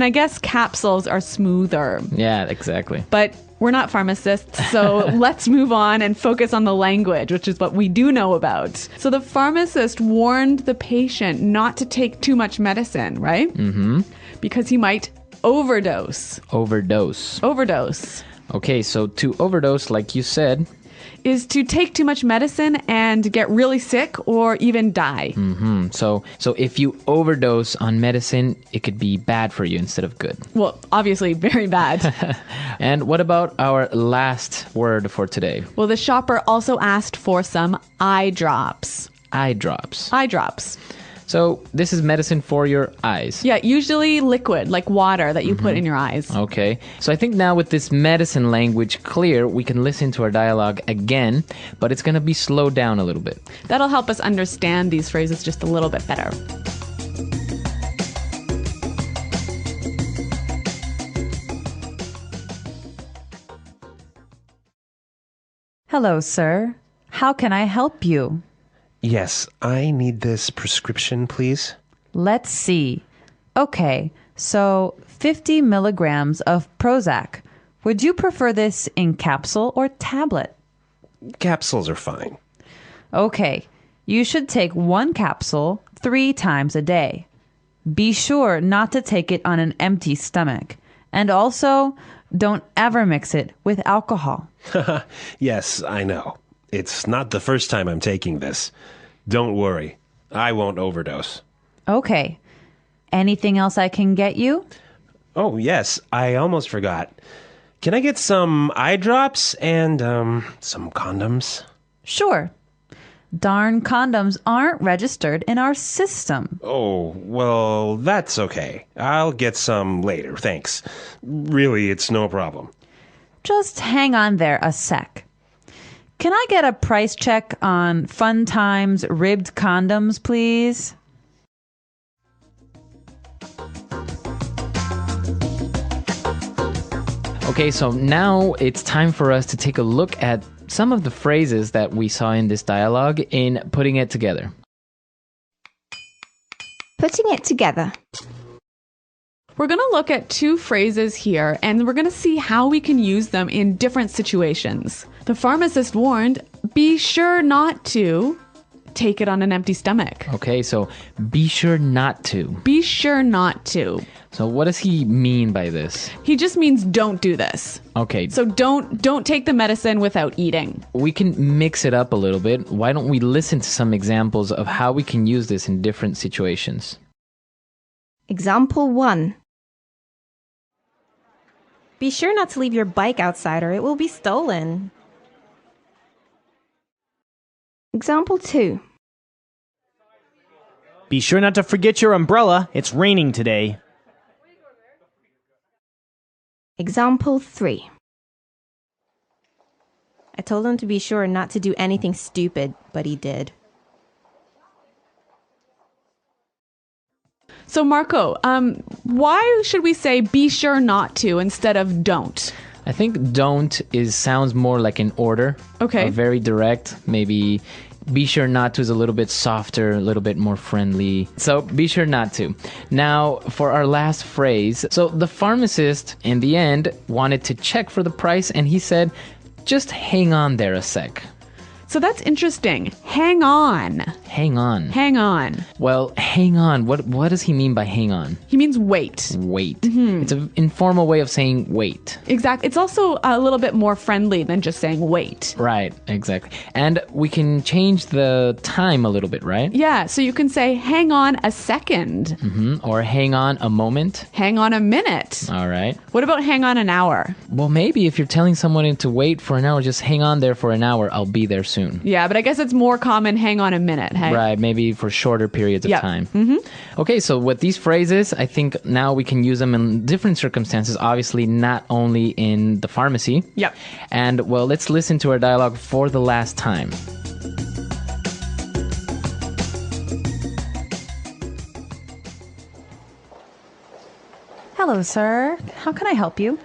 guess capsules are smoother. Yeah, exactly. But we're not pharmacists, so let's move on and focus on the language, which is what we do know about. So the pharmacist warned the patient not to take too much medicine, right? Because he might overdose. Overdose. Okay, so to overdose, like you said, is to take too much medicine and get really sick or even die. So if you overdose on medicine, it could be bad for you instead of good. Well, obviously very bad. And what about our last word for today? Well, the shopper also asked for some eye drops. Eye drops. Eye drops. So this is medicine for your eyes. Yeah, usually liquid, like water that you put in your eyes. Okay. So I think now with this medicine language clear, we can listen to our dialogue again, but it's going to be slowed down a little bit. That'll help us understand these phrases just a little bit better. Hello, sir. How can I help you? Yes, I need this prescription, please. Let's see. Okay, so 50 milligrams of Prozac. Would you prefer this in capsule or tablet? Capsules are fine. Okay, you should take 1 capsule 3 times a day. Be sure not to take it on an empty stomach. And also, don't ever mix it with alcohol. Yes, I know. It's not the first time I'm taking this. Don't worry. I won't overdose. Okay. Anything else I can get you? Oh, yes. I almost forgot. Can I get some eye drops and, some condoms? Sure. Darn condoms aren't registered in our system. Oh, well, that's okay. I'll get some later, thanks. Really, it's no problem. Just hang on there a sec. Can I get a price check on Fun Times ribbed condoms, please? Okay, so now it's time for us to take a look at some of the phrases that we saw in this dialogue in putting it together. Putting it together. We're going to look at 2 phrases here, and we're going to see how we can use them in different situations. The pharmacist warned, be sure not to take it on an empty stomach. Okay, so be sure not to. Be sure not to. So what does he mean by this? He just means don't do this. Okay. So don't take the medicine without eating. We can mix it up a little bit. Why don't we listen to some examples of how we can use this in different situations? Example 1. Be sure not to leave your bike outside or it will be stolen. Example 2. Be sure not to forget your umbrella. It's raining today. Example 3. I told him to be sure not to do anything stupid, but he did. So Marco, why should we say be sure not to instead of don't? I think don't sounds more like an order. Okay. Very direct. Maybe be sure not to is a little bit softer, a little bit more friendly. So be sure not to. Now, for our last phrase. So the pharmacist, in the end, wanted to check for the price, and he said, just hang on there a sec. So that's interesting. Hang on. Hang on. Hang on. Well, hang on. What does he mean by hang on? He means wait. Wait. It's an informal way of saying wait. Exactly. It's also a little bit more friendly than just saying wait. Right, exactly. And we can change the time a little bit, right? Yeah, so you can say hang on a second. Or hang on a moment. Hang on a minute. All right. What about hang on an hour? Well, maybe if you're telling someone to wait for an hour, just hang on there for an hour. I'll be there soon. Yeah, but I guess it's more common hang on a minute, hey? Right, maybe for shorter periods of time. Okay, so with these phrases, I think now we can use them in different circumstances, obviously not only in the pharmacy. Yep. And, well, let's listen to our dialogue for the last time. Hello, sir. How can I help you?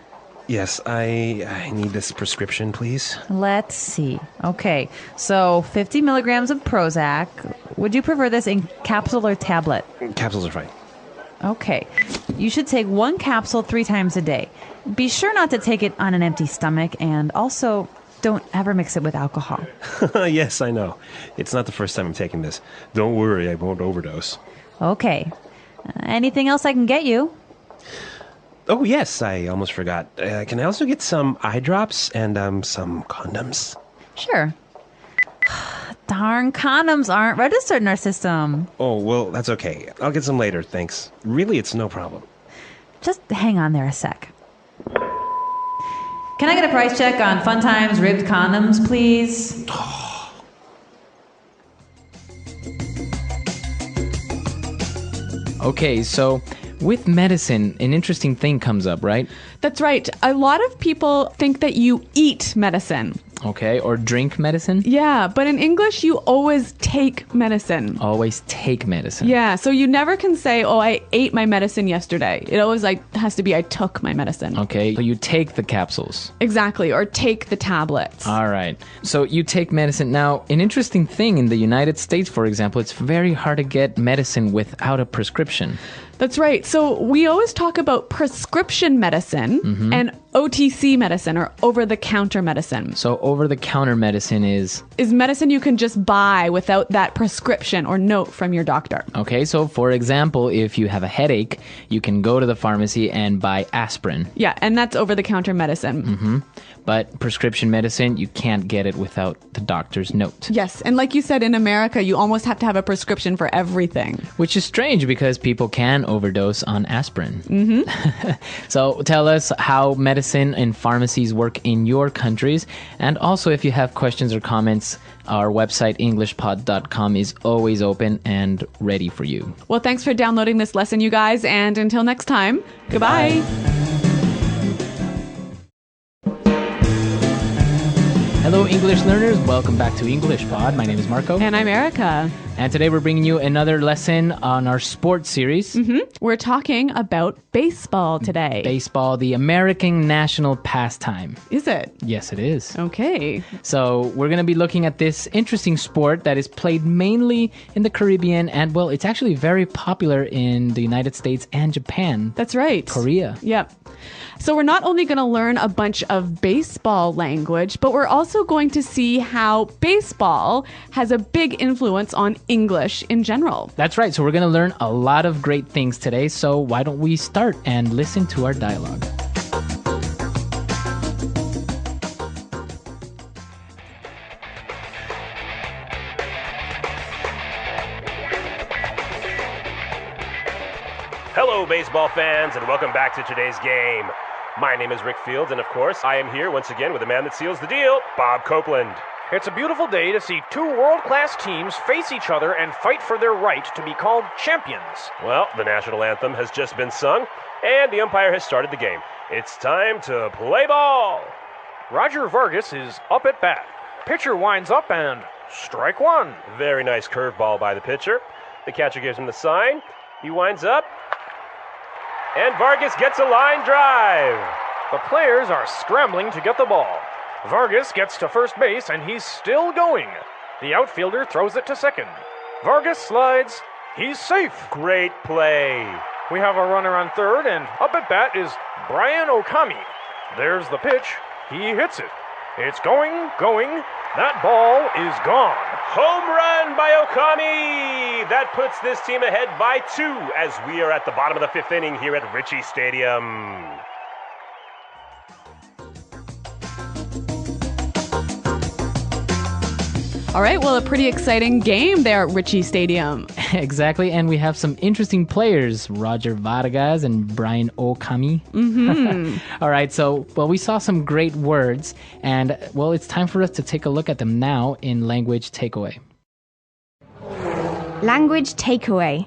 Yes, I need this prescription, please. Let's see. Okay, so 50 milligrams of Prozac. Would you prefer this in capsule or tablet? Capsules are fine. Okay, you should take 1 capsule 3 times a day. Be sure not to take it on an empty stomach, and also don't ever mix it with alcohol. Yes, I know. It's not the first time I'm taking this. Don't worry, I won't overdose. Okay. Anything else I can get you? Oh, yes, I almost forgot. Can I also get some eye drops and some condoms? Sure. Darn condoms aren't registered in our system. Oh, well, that's okay. I'll get some later, thanks. Really, it's no problem. Just hang on there a sec. Can I get a price check on Fun Times ribbed condoms, please? Okay, so with medicine, an interesting thing comes up, right? That's right. A lot of people think that you eat medicine. Okay, or drink medicine? Yeah, but in English, you always take medicine. Always take medicine. Yeah, so you never can say, oh, I ate my medicine yesterday. It always has to be, I took my medicine. Okay, so you take the capsules. Exactly, or take the tablets. All right. So you take medicine. Now, an interesting thing in the United States, for example, it's very hard to get medicine without a prescription. That's right. So we always talk about prescription medicine and OTC medicine, or over-the-counter medicine. So over-the-counter medicine is medicine you can just buy without that prescription or note from your doctor. Okay, so for example, if you have a headache, you can go to the pharmacy and buy aspirin. Yeah, and that's over-the-counter medicine. But prescription medicine, you can't get it without the doctor's note. Yes, and like you said, in America, you almost have to have a prescription for everything. Which is strange because people can overdose on aspirin. So tell us how medicine and pharmacies work in your countries. And also, if you have questions or comments, our website, englishpod.com, is always open and ready for you. Well, thanks for downloading this lesson, you guys. And until next time, goodbye. Hello, English learners. Welcome back to English Pod. My name is Marco. And I'm Erica. And today we're bringing you another lesson on our sports series. We're talking about baseball today. Baseball, the American national pastime. Is it? Yes, it is. Okay. So we're going to be looking at this interesting sport that is played mainly in the Caribbean. And, well, it's actually very popular in the United States and Japan. That's right. Korea. Yep. So we're not only going to learn a bunch of baseball language, but we're also going to see how baseball has a big influence on English in general. That's right. So we're going to learn a lot of great things today. So why don't we start and listen to our dialogue? Hello, baseball fans, and welcome back to today's game. My name is Rick Fields, and of course, I am here once again with the man that seals the deal, Bob Copeland. It's a beautiful day to see two world-class teams face each other and fight for their right to be called champions. Well, the national anthem has just been sung, and the umpire has started the game. It's time to play ball. Roger Vargas is up at bat. Pitcher winds up and strike one. Very nice curveball by the pitcher. The catcher gives him the sign. He winds up, and Vargas gets a line drive. The players are scrambling to get the ball. Vargas gets to first base, and he's still going. The outfielder throws it to second. Vargas slides. He's safe. Great play. We have a runner on third, and up at bat is Brian Okami. There's the pitch. He hits it. It's going. That ball is gone. Home run by Okami. That puts this team ahead by 2 as we are at the bottom of the 5th inning here at Ritchie Stadium. All right, well, a pretty exciting game there at Ritchie Stadium. Exactly, and we have some interesting players, Roger Vargas and Brian Okami. All right, so, well, we saw some great words, and, well, it's time for us to take a look at them now in Language Takeaway. Language takeaway.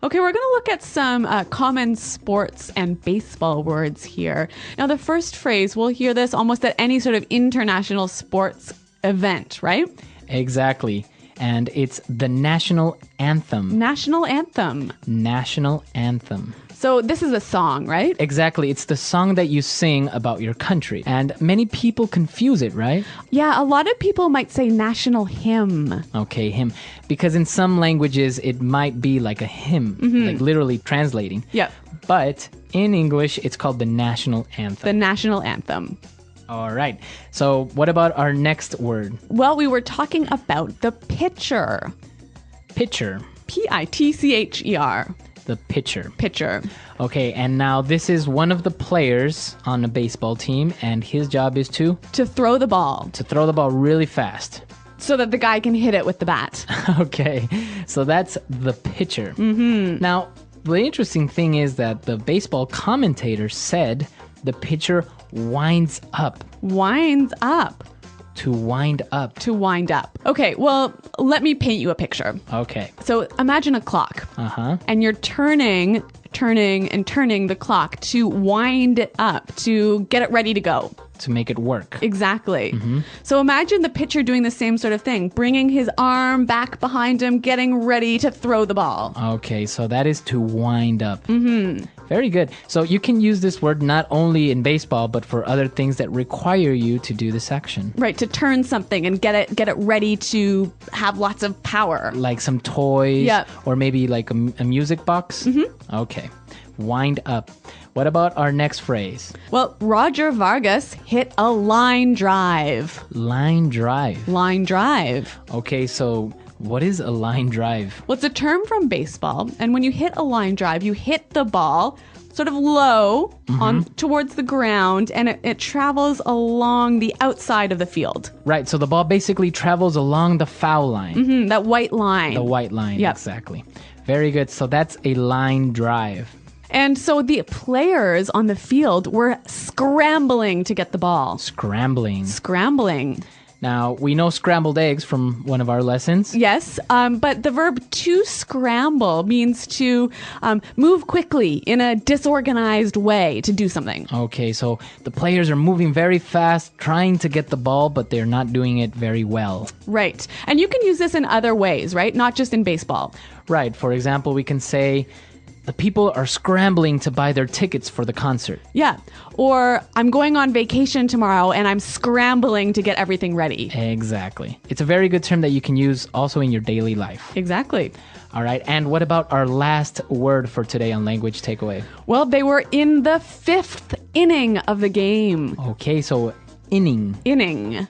Okay, we're going to look at some common sports and baseball words here. Now, the first phrase, we'll hear this almost at any sort of international sports event, right? Exactly. And it's the national anthem. National anthem. National anthem. So this is a song, right? Exactly. It's the song that you sing about your country. And many people confuse it, right? Yeah, a lot of people might say national hymn. Okay, hymn. Because in some languages, it might be like a hymn, like literally translating. Yep. But in English, it's called the national anthem. The national anthem. All right. So what about our next word? Well, we were talking about the pitcher. Pitcher. Pitcher. The pitcher. Pitcher. Okay, and now this is one of the players on a baseball team, and his job is to throw the ball. To throw the ball really fast. So that the guy can hit it with the bat. Okay, so that's the pitcher. Now, the interesting thing is that the baseball commentator said the pitcher winds up. Winds up. To wind up. To wind up. Okay, well, let me paint you a picture. Okay. So imagine a clock. Uh-huh. And you're turning the clock to wind it up, to get it ready to go. To make it work. Exactly. So imagine the pitcher doing the same sort of thing, bringing his arm back behind him, getting ready to throw the ball. Okay, so that is to wind up. Very good. So you can use this word not only in baseball, but for other things that require you to do this action. Right, to turn something and get it ready to have lots of power. Like some toys, Yep. or maybe like a music box. Okay, wind up. What about our next phrase? Well, Roger Vargas hit a line drive. Line drive. Line drive. Okay, so what is a line drive? Well, it's a term from baseball, and when you hit a line drive, you hit the ball sort of low on towards the ground, and it travels along the outside of the field. Right, so the ball basically travels along the foul line. That white line. The white line, Yep. exactly. Very good. So that's a line drive. And so the players on the field were scrambling to get the ball. Scrambling. Now, we know scrambled eggs from one of our lessons. Yes, but the verb to scramble means to move quickly in a disorganized way to do something. Okay, so the players are moving very fast, trying to get the ball, but they're not doing it very well. Right. And you can use this in other ways, right? Not just in baseball. Right. For example, we can say, the people are scrambling to buy their tickets for the concert. Yeah. Or I'm going on vacation tomorrow and I'm scrambling to get everything ready. Exactly. It's a very good term that you can use also in your daily life. Exactly. All right. And what about our last word for today on Language Takeaway? Well, they were in the 5th inning of the game. Okay, so inning. Inning.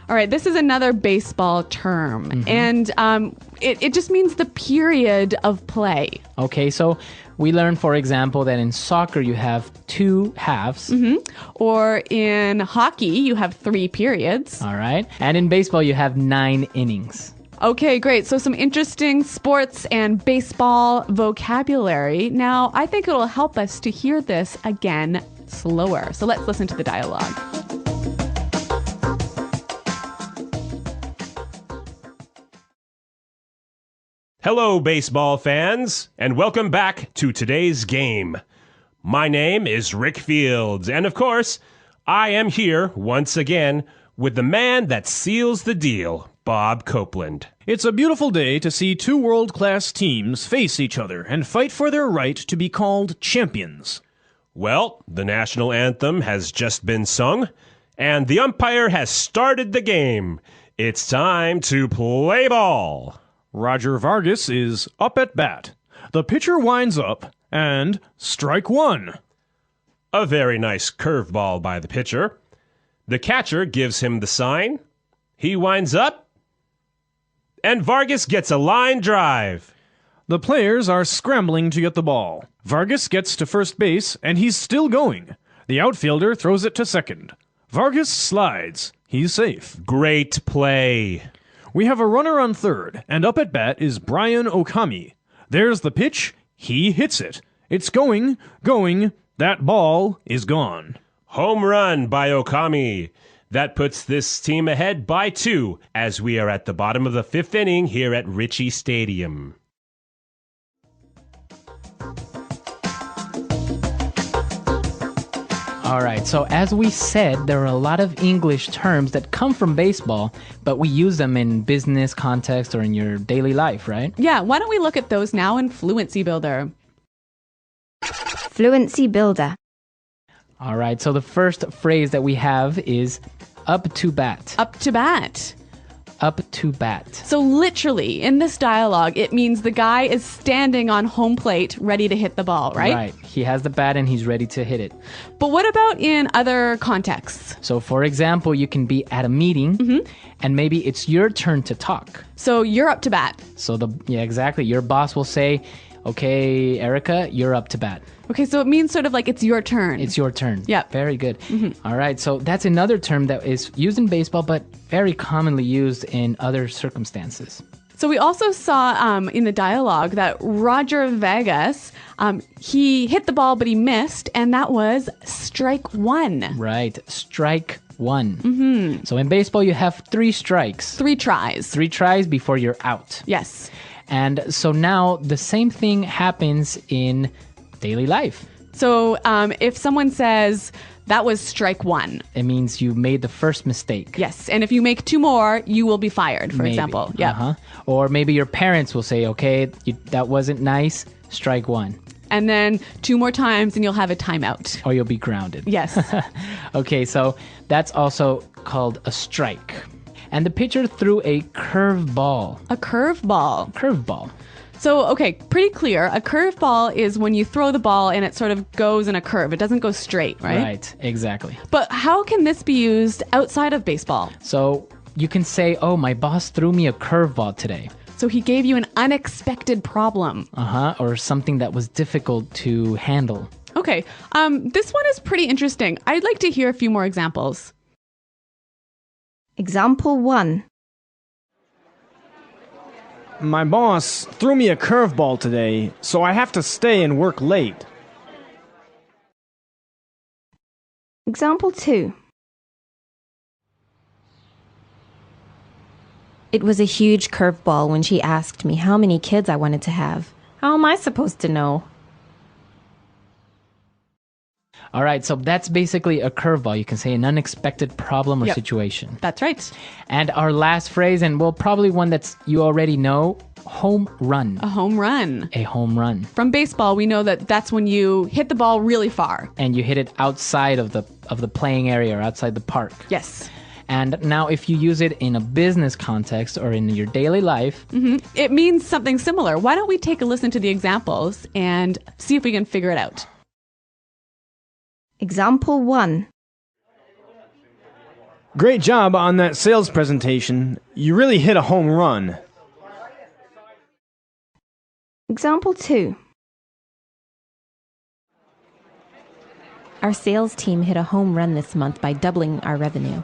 All right, this is another baseball term, and it just means the period of play. Okay, so we learned, for example, that in soccer you have 2 halves. Or in hockey, you have 3 periods. All right, and in baseball you have 9 innings. Okay, great. So some interesting sports and baseball vocabulary. Now, I think it'll help us to hear this again slower. So let's listen to the dialogue. Hello, baseball fans, and welcome back to today's game. My name is Rick Fields, and of course, I am here once again with the man that seals the deal, Bob Copeland. It's a beautiful day to see 2 world-class teams face each other and fight for their right to be called champions. Well, the national anthem has just been sung, and the umpire has started the game. It's time to play ball. Roger Vargas is up at bat. The pitcher winds up, and strike 1. A very nice curveball by the pitcher. The catcher gives him the sign. He winds up, and Vargas gets a line drive. The players are scrambling to get the ball. Vargas gets to first base, and he's still going. The outfielder throws it to second. Vargas slides. He's safe. Great play. We have a runner on third, and up at bat is Brian Okami. There's the pitch. He hits it. It's going. That ball is gone. Home run by Okami. That puts this team ahead by 2 as we are at the bottom of the 5th inning here at Ritchie Stadium. All right, so as we said, there are a lot of English terms that come from baseball, but we use them in business context or in your daily life, right? Yeah, why don't we look at those now in Fluency Builder? Fluency Builder. All right, so the first phrase that we have is up to bat. Up to bat. Up to bat. So literally, in this dialogue, it means the guy is standing on home plate ready to hit the ball, right? Right. He has the bat and he's ready to hit it. But what about in other contexts? So, for example, you can be at a meeting and maybe it's your turn to talk. So you're up to bat. So, exactly. Your boss will say, okay, Erica, you're up to bat. Okay, so it means sort of like it's your turn. It's your turn. Yeah. Very good. All right, so that's another term that is used in baseball, but very commonly used in other circumstances. So we also saw in the dialogue that Roger Vegas, he hit the ball, but he missed, and that was strike 1. Right, strike one. Mm-hmm. So in baseball, you have 3 strikes. 3 tries. 3 tries before you're out. Yes. And so now the same thing happens in daily life. So if someone says, that was strike 1. It means you made the first mistake. Yes. And if you make 2 more, you will be fired, for example. Yeah. Uh-huh. Or maybe your parents will say, okay, that wasn't nice, strike 1. And then 2 more times and you'll have a timeout. Or you'll be grounded. Yes. Okay, so that's also called a strike. And the pitcher threw a curveball. A curveball. Curveball. So, okay, pretty clear. A curveball is when you throw the ball and it sort of goes in a curve. It doesn't go straight, right? Right, exactly. But how can this be used outside of baseball? So you can say, oh, my boss threw me a curveball today. So he gave you an unexpected problem. Or something that was difficult to handle. Okay, this one is pretty interesting. I'd like to hear a few more examples. Example 1. My boss threw me a curveball today, so I have to stay and work late. Example 2. It was a huge curveball when she asked me how many kids I wanted to have. How am I supposed to know? All right, so that's basically a curveball. You can say an unexpected problem or situation. That's right. And our last phrase, and well, probably one that's you already know, home run. A home run. A home run. From baseball, we know that that's when you hit the ball really far. And you hit it outside of the playing area or outside the park. Yes. And now if you use it in a business context or in your daily life, it means something similar. Why don't we take a listen to the examples and see if we can figure it out? Example 1. Great job on that sales presentation. You really hit a home run. Example 2. Our sales team hit a home run this month by doubling our revenue.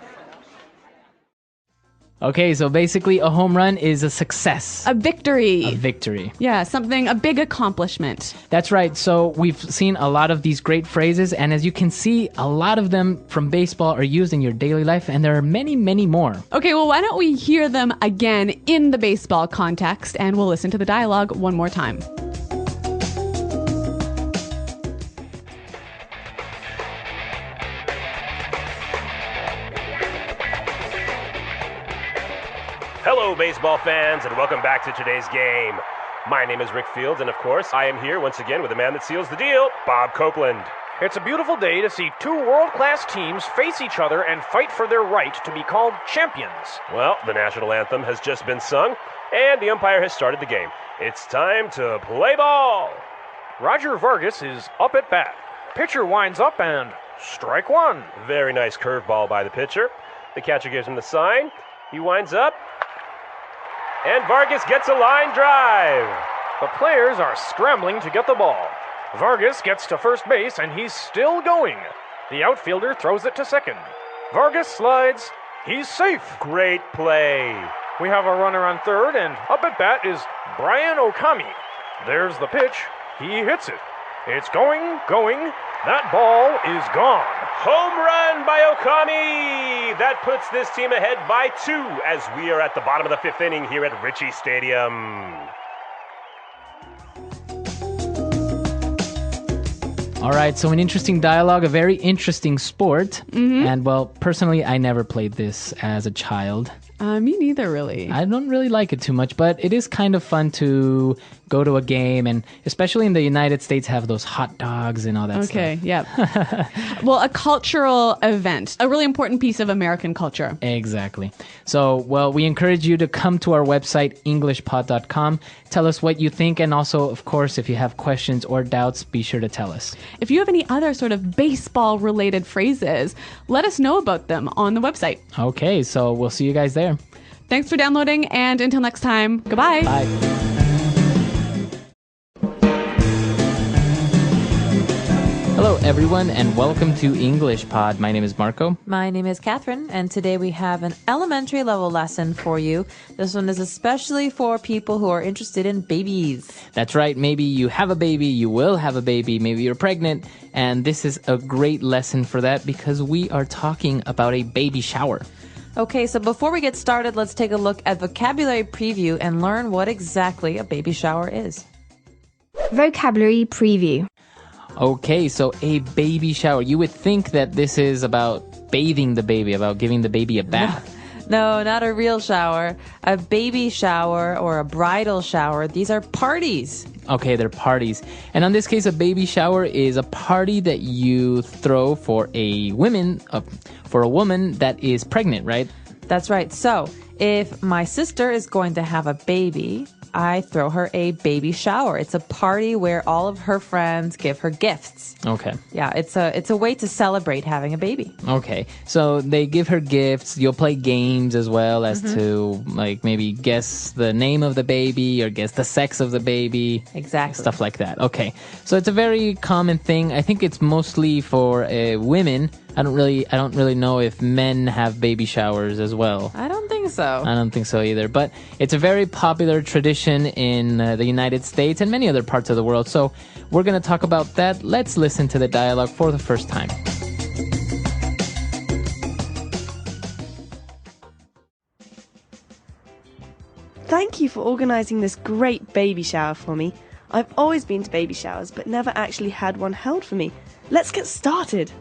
Okay, so basically a home run is a success. A victory. A victory. Yeah, a big accomplishment. That's right. So we've seen a lot of these great phrases, and as you can see, a lot of them from baseball are used in your daily life, and there are many, many more. Okay, well, why don't we hear them again in the baseball context, and we'll listen to the dialogue one more time. Hello, baseball fans, and welcome back to today's game. My name is Rick Fields, and of course, I am here once again with the man that seals the deal, Bob Copeland. It's a beautiful day to see 2 world-class teams face each other and fight for their right to be called champions. Well, the national anthem has just been sung, and the umpire has started the game. It's time to play ball. Roger Vargas is up at bat. Pitcher winds up and strike 1. Very nice curveball by the pitcher. The catcher gives him the sign. He winds up. And Vargas gets a line drive. The players are scrambling to get the ball. Vargas gets to first base and he's still going. The outfielder throws it to second. Vargas slides. He's safe. Great play. We have a runner on third, and up at bat is Brian Okami. There's the pitch. He hits it. It's going. That ball is gone. Home run by Okami. That puts this team ahead by 2 as we are at the bottom of the 5th inning here at Ritchie Stadium. All right, so an interesting dialogue, a very interesting sport. And well, personally, I never played this as a child. Me neither, really. I don't really like it too much, but it is kind of fun to go to a game, and especially in the United States, have those hot dogs and all that stuff. Okay, yep. Well, a cultural event, a really important piece of American culture. Exactly. So, well, we encourage you to come to our website, EnglishPod.com. Tell us what you think, and also, of course, if you have questions or doubts, be sure to tell us. If you have any other sort of baseball-related phrases, let us know about them on the website. Okay, so we'll see you guys there. Thanks for downloading, and until next time, goodbye. Bye. Hello, everyone, and welcome to English Pod. My name is Marco. My name is Catherine, and today we have an elementary level lesson for you. This one is especially for people who are interested in babies. That's right. Maybe you have a baby, you will have a baby, maybe you're pregnant, and this is a great lesson for that because we are talking about a baby shower. Okay, so before we get started, let's take a look at vocabulary preview and learn what exactly a baby shower is. Vocabulary preview. Okay, so a baby shower. You would think that this is about bathing the baby, about giving the baby a bath. No, not a real shower. A baby shower or a bridal shower, these are parties. Okay, they're parties. And in this case, a baby shower is a party that you throw for a woman that is pregnant, right? That's right. So, if my sister is going to have a baby, I throw her a baby shower. It's a party where all of her friends give her gifts. Okay. Yeah, it's a way to celebrate having a baby. Okay. So they give her gifts. You'll play games as well as to like maybe guess the name of the baby or guess the sex of the baby. Exactly. Stuff like that. Okay. So it's a very common thing. I think it's mostly for women. I don't really know if men have baby showers as well. I don't think so. I don't think so either. But it's a very popular tradition in the United States and many other parts of the world. So we're going to talk about that. Let's listen to the dialogue for the first time. Thank you for organising this great baby shower for me. I've always been to baby showers, but never actually had one held for me. Let's get started.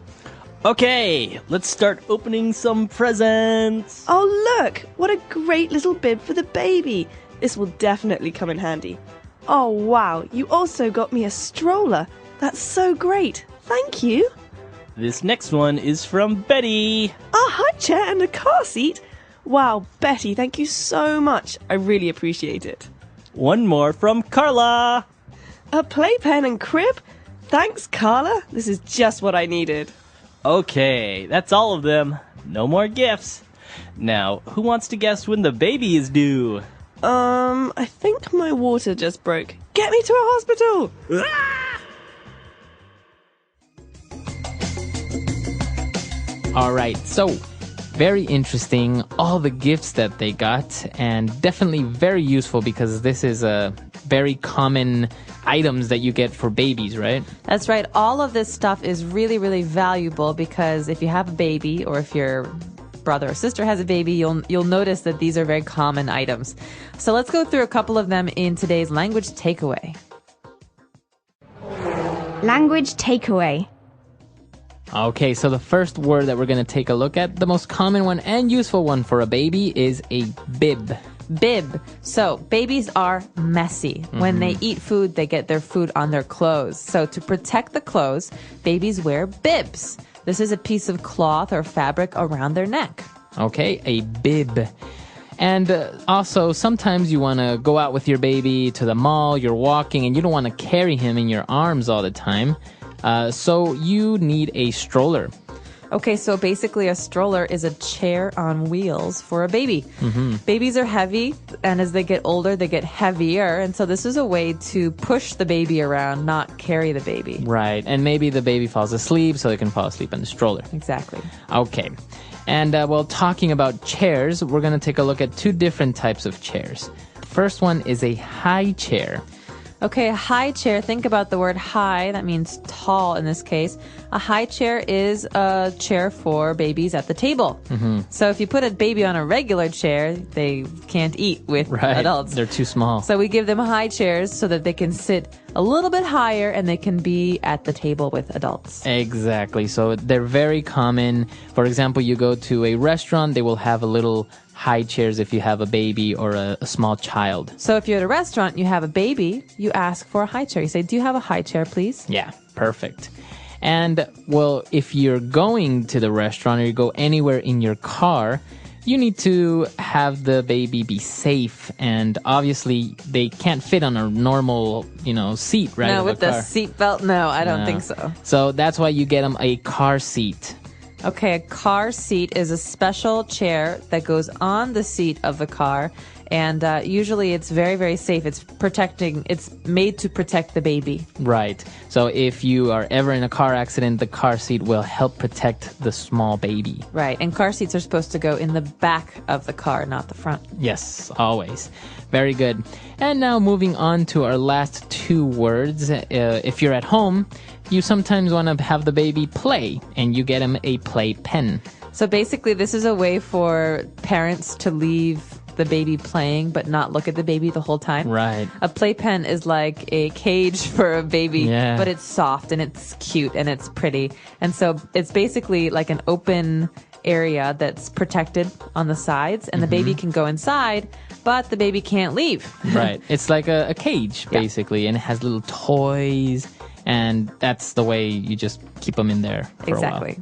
Okay, let's start opening some presents. Oh, look! What a great little bib for the baby. This will definitely come in handy. Oh, wow, you also got me a stroller. That's so great. Thank you. This next one is from Betty. A high chair and a car seat? Wow, Betty, thank you so much. I really appreciate it. One more from Carla. A playpen and crib? Thanks, Carla. This is just what I needed. Okay, that's all of them. No more gifts. Now, who wants to guess when the baby is due? I think my water just broke. Get me to a hospital! All right, so very interesting, all the gifts that they got, and definitely very useful because this is a very common items that you get for babies, right? That's right. All of this stuff is really, really valuable because if you have a baby or if your brother or sister has a baby, you'll notice that these are very common items. So let's go through a couple of them in today's language takeaway. Language takeaway. Okay, so the first word that we're going to take a look at, the most common one and useful one for a baby is a bib. Bib. So babies are messy. When they eat food, they get their food on their clothes. So to protect the clothes, babies wear bibs. This is a piece of cloth or fabric around their neck. Okay, a bib. And also, sometimes you want to go out with your baby to the mall, you're walking, and you don't want to carry him in your arms all the time. So you need a stroller. Okay, so basically a stroller is a chair on wheels for a baby. Babies are heavy, and as they get older, they get heavier. And so this is a way to push the baby around, not carry the baby. Right, and maybe the baby falls asleep, so they can fall asleep in the stroller. Exactly. Okay, and while talking about chairs, we're going to take a look at two different types of chairs. The first one is a high chair. Okay, a high chair. Think about the word high. That means tall in this case. A high chair is a chair for babies at the table. So if you put a baby on a regular chair, they can't eat with adults. They're too small. So we give them high chairs so that they can sit a little bit higher and they can be at the table with adults. Exactly. So they're very common. For example, you go to a restaurant, they will have a little high chairs if you have a baby or a small child. So if you're at a restaurant, you have a baby, you ask for a high chair. You say, do you have a high chair, please? Yeah, perfect. And, well, if you're going to the restaurant or you go anywhere in your car, you need to have the baby be safe. And obviously, they can't fit on a normal, seat, right? No, with the seat belt, no, I don't think so. So that's why you get them a car seat. Okay, a car seat is a special chair that goes on the seat of the car. And usually it's very, very safe. It's made to protect the baby. Right. So if you are ever in a car accident, the car seat will help protect the small baby. Right. And car seats are supposed to go in the back of the car, not the front. Yes, always. Very good. And now moving on to our last two words. If you're at home, you sometimes want to have the baby play, and you get him a playpen. So basically, this is a way for parents to leave the baby playing but not look at the baby the whole time. Right. A playpen is like a cage for a baby, but it's soft and it's cute and it's pretty. And so it's basically like an open area that's protected on the sides, and the baby can go inside, but the baby can't leave. Right. It's like a cage, basically, and it has little toys, and that's the way you just keep them in there for a while.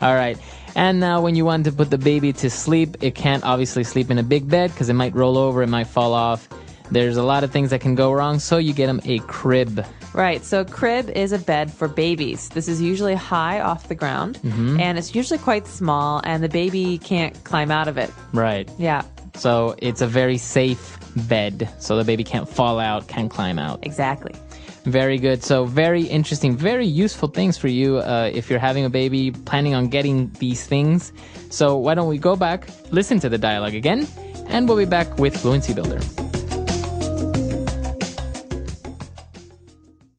All right. And now when you want to put the baby to sleep, it can't obviously sleep in a big bed because it might roll over, it might fall off. There's a lot of things that can go wrong, so you get them a crib. Right, so crib is a bed for babies. This is usually high off the ground, and it's usually quite small, and the baby can't climb out of it. Right. Yeah. So it's a very safe bed, so the baby can't fall out, can't climb out. Exactly. Very good. So very interesting, very useful things for you if you're having a baby, planning on getting these things. So why don't we go back, listen to the dialogue again, and we'll be back with Fluency Builder.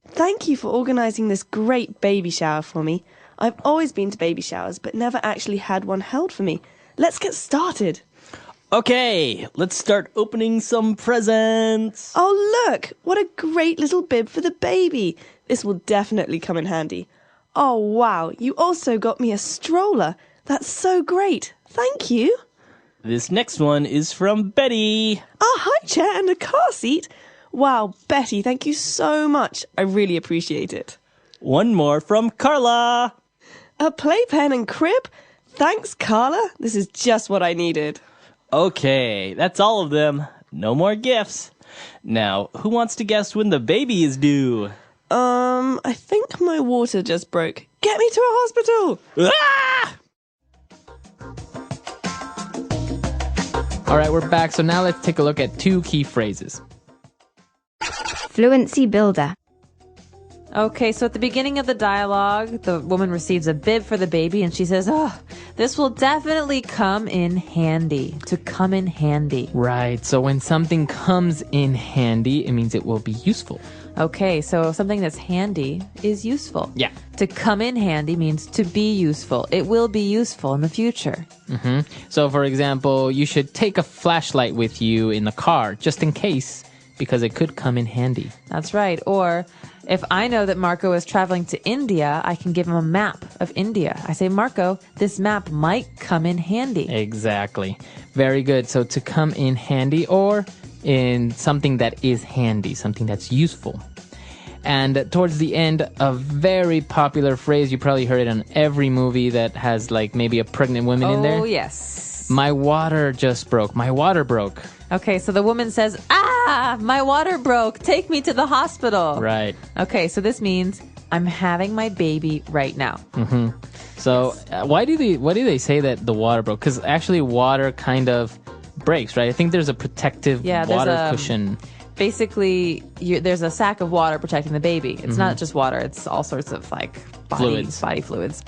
Thank you for organising this great baby shower for me. I've always been to baby showers, but never actually had one held for me. Let's get started. Okay, let's start opening some presents. Oh, look! What a great little bib for the baby. This will definitely come in handy. Oh, wow, you also got me a stroller. That's so great. Thank you. This next one is from Betty. A high chair and a car seat. Wow, Betty, thank you so much. I really appreciate it. One more from Carla. A playpen and crib. Thanks, Carla. This is just what I needed. Okay, that's all of them. No more gifts. Now, who wants to guess when the baby is due? I think my water just broke. Get me to a hospital! Ah! All right, we're back. So now let's take a look at two key phrases. Fluency Builder. Okay, so at the beginning of the dialogue, the woman receives a bib for the baby, and she says, oh, this will definitely come in handy. To come in handy. Right, so when something comes in handy, it means it will be useful. Okay, so something that's handy is useful. Yeah. To come in handy means to be useful. It will be useful in the future. So, for example, you should take a flashlight with you in the car, just in case, because it could come in handy. That's right. Or if I know that Marco is traveling to India, I can give him a map of India. I say, Marco, this map might come in handy. Exactly. Very good. So to come in handy, or in something that is handy, something that's useful. And towards the end, a very popular phrase, you probably heard it in every movie that has like maybe a pregnant woman in there. Oh, yes. My water just broke. My water broke. Okay, so the woman says, my water broke. Take me to the hospital. Right. Okay, so this means I'm having my baby right now. So why do they say that the water broke? Because actually water kind of breaks, right? I think there's a protective water cushion. Basically, there's a sack of water protecting the baby. It's not just water. It's all sorts of like body fluids.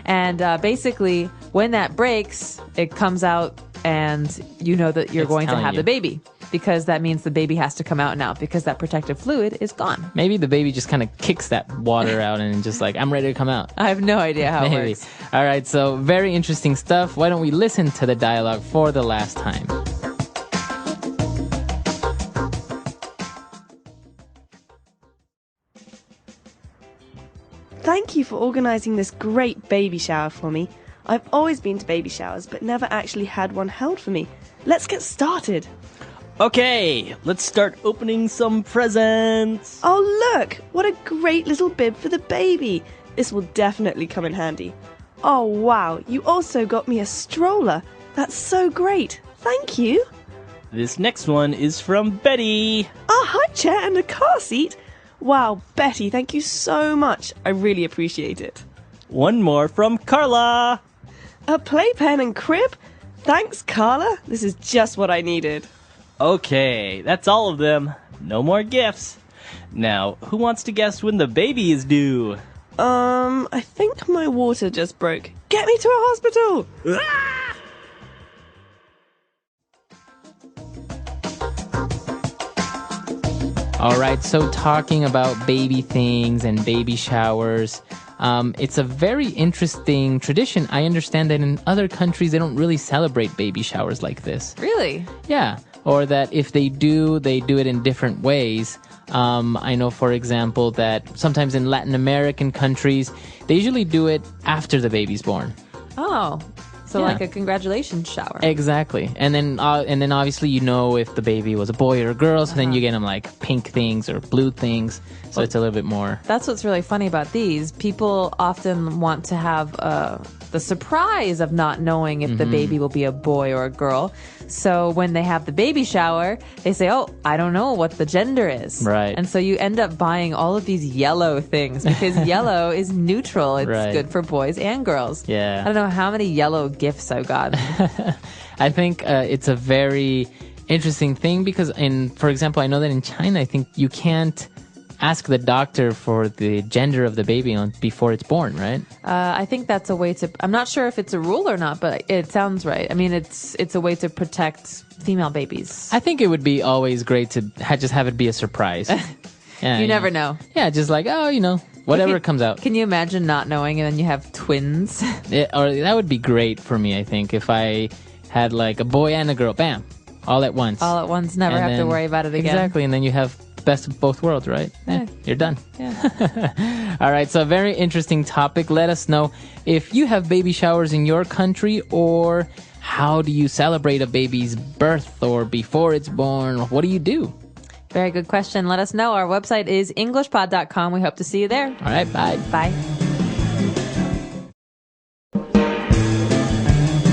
And basically, when that breaks, it comes out and you know that you're going to have the baby. Because that means the baby has to come out now because that protective fluid is gone. Maybe the baby just kind of kicks that water out and just like, I'm ready to come out. I have no idea how it works. All right, so very interesting stuff. Why don't we listen to the dialogue for the last time? Thank you for organising this great baby shower for me. I've always been to baby showers, but never actually had one held for me. Let's get started. Okay, let's start opening some presents. Oh, look! What a great little bib for the baby. This will definitely come in handy. Oh, wow, you also got me a stroller. That's so great. Thank you. This next one is from Betty. A high chair and a car seat. Wow, Betty, thank you so much. I really appreciate it. One more from Carla. A playpen and crib. Thanks, Carla. This is just what I needed. Okay, that's all of them. No more gifts. Now, who wants to guess when the baby is due? I think my water just broke. Get me to a hospital! All right, so talking about baby things and baby showers, it's a very interesting tradition. I understand that in other countries, they don't really celebrate baby showers like this. Really? Yeah, or that if they do it in different ways. I know, for example, that sometimes in Latin American countries, they usually do it after the baby's born. Oh, so Yeah. like a congratulations shower. Exactly. And then obviously you know if the baby was a boy or a girl, so then you get them like pink things or blue things. So it's a little bit more. That's what's really funny about these. People often want to have the surprise of not knowing if the baby will be a boy or a girl. So when they have the baby shower, they say, oh, I don't know what the gender is. Right. And so you end up buying all of these yellow things because yellow is neutral. It's Right. good for boys and girls. Yeah. I don't know how many yellow gifts I've gotten. I think it's a very interesting thing because for example, I know that in China, I think you can't ask the doctor for the gender of the baby before it's born, right? I think that's a way to. I'm not sure if it's a rule or not, but it sounds right. I mean, it's a way to protect female babies. I think it would be always great to just have it be a surprise. Yeah, You never know. Yeah, just like, whatever comes out. Can you imagine not knowing and then you have twins? Or that would be great for me, I think, if I had like a boy and a girl, bam, all at once. All at once, never And have to then- worry about it again. Exactly, and then you have best of both worlds, right? Yeah. You're done. Yeah. All right, so a very interesting topic. Let us know if you have baby showers in your country, or how do you celebrate a baby's birth or before it's born? What do you do? Very good question. Let us know. Our website is EnglishPod.com. We hope to see you there. All right, bye. Bye.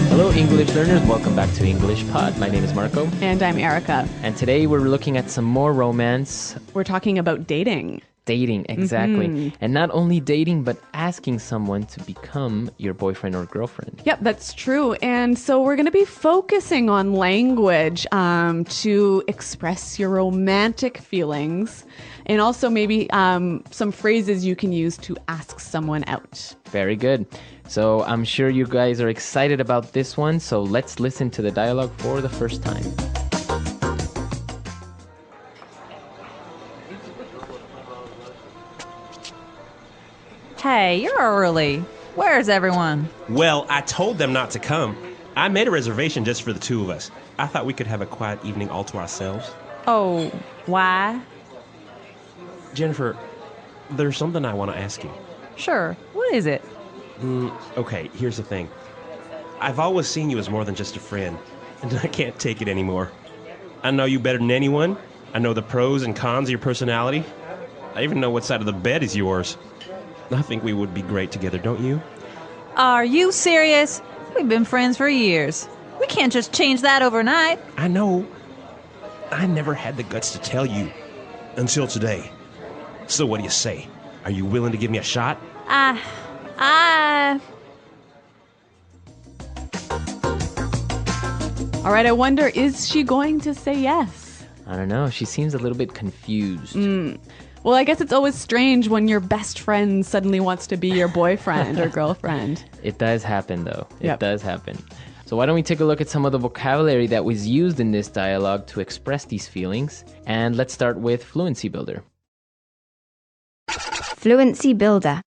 Hello, English learners. Welcome back to English Pod. My name is Marco. And I'm Erica. And today we're looking at some more romance. We're talking about dating. Dating, exactly. Mhm. And not only dating, but asking someone to become your boyfriend or girlfriend. Yep, that's true. And so we're going to be focusing on language to express your romantic feelings, and also maybe some phrases you can use to ask someone out. Very good. So I'm sure you guys are excited about this one. So let's listen to the dialogue for the first time. Hey, you're early. Where's everyone? Well, I told them not to come. I made a reservation just for the two of us. I thought we could have a quiet evening all to ourselves. Oh, why? Jennifer, there's something I want to ask you. Sure. What is it? Okay, here's the thing. I've always seen you as more than just a friend, and I can't take it anymore. I know you better than anyone. I know the pros and cons of your personality. I even know what side of the bed is yours. I think we would be great together, don't you? Are you serious? We've been friends for years. We can't just change that overnight. I know. I never had the guts to tell you. Until today. So what do you say? Are you willing to give me a shot? All right, I wonder, is she going to say yes? I don't know. She seems a little bit confused. Well, I guess it's always strange when your best friend suddenly wants to be your boyfriend or girlfriend. It does happen, though. Yep. It does happen. So why don't we take a look at some of the vocabulary that was used in this dialogue to express these feelings? And let's start with Fluency Builder. Fluency Builder.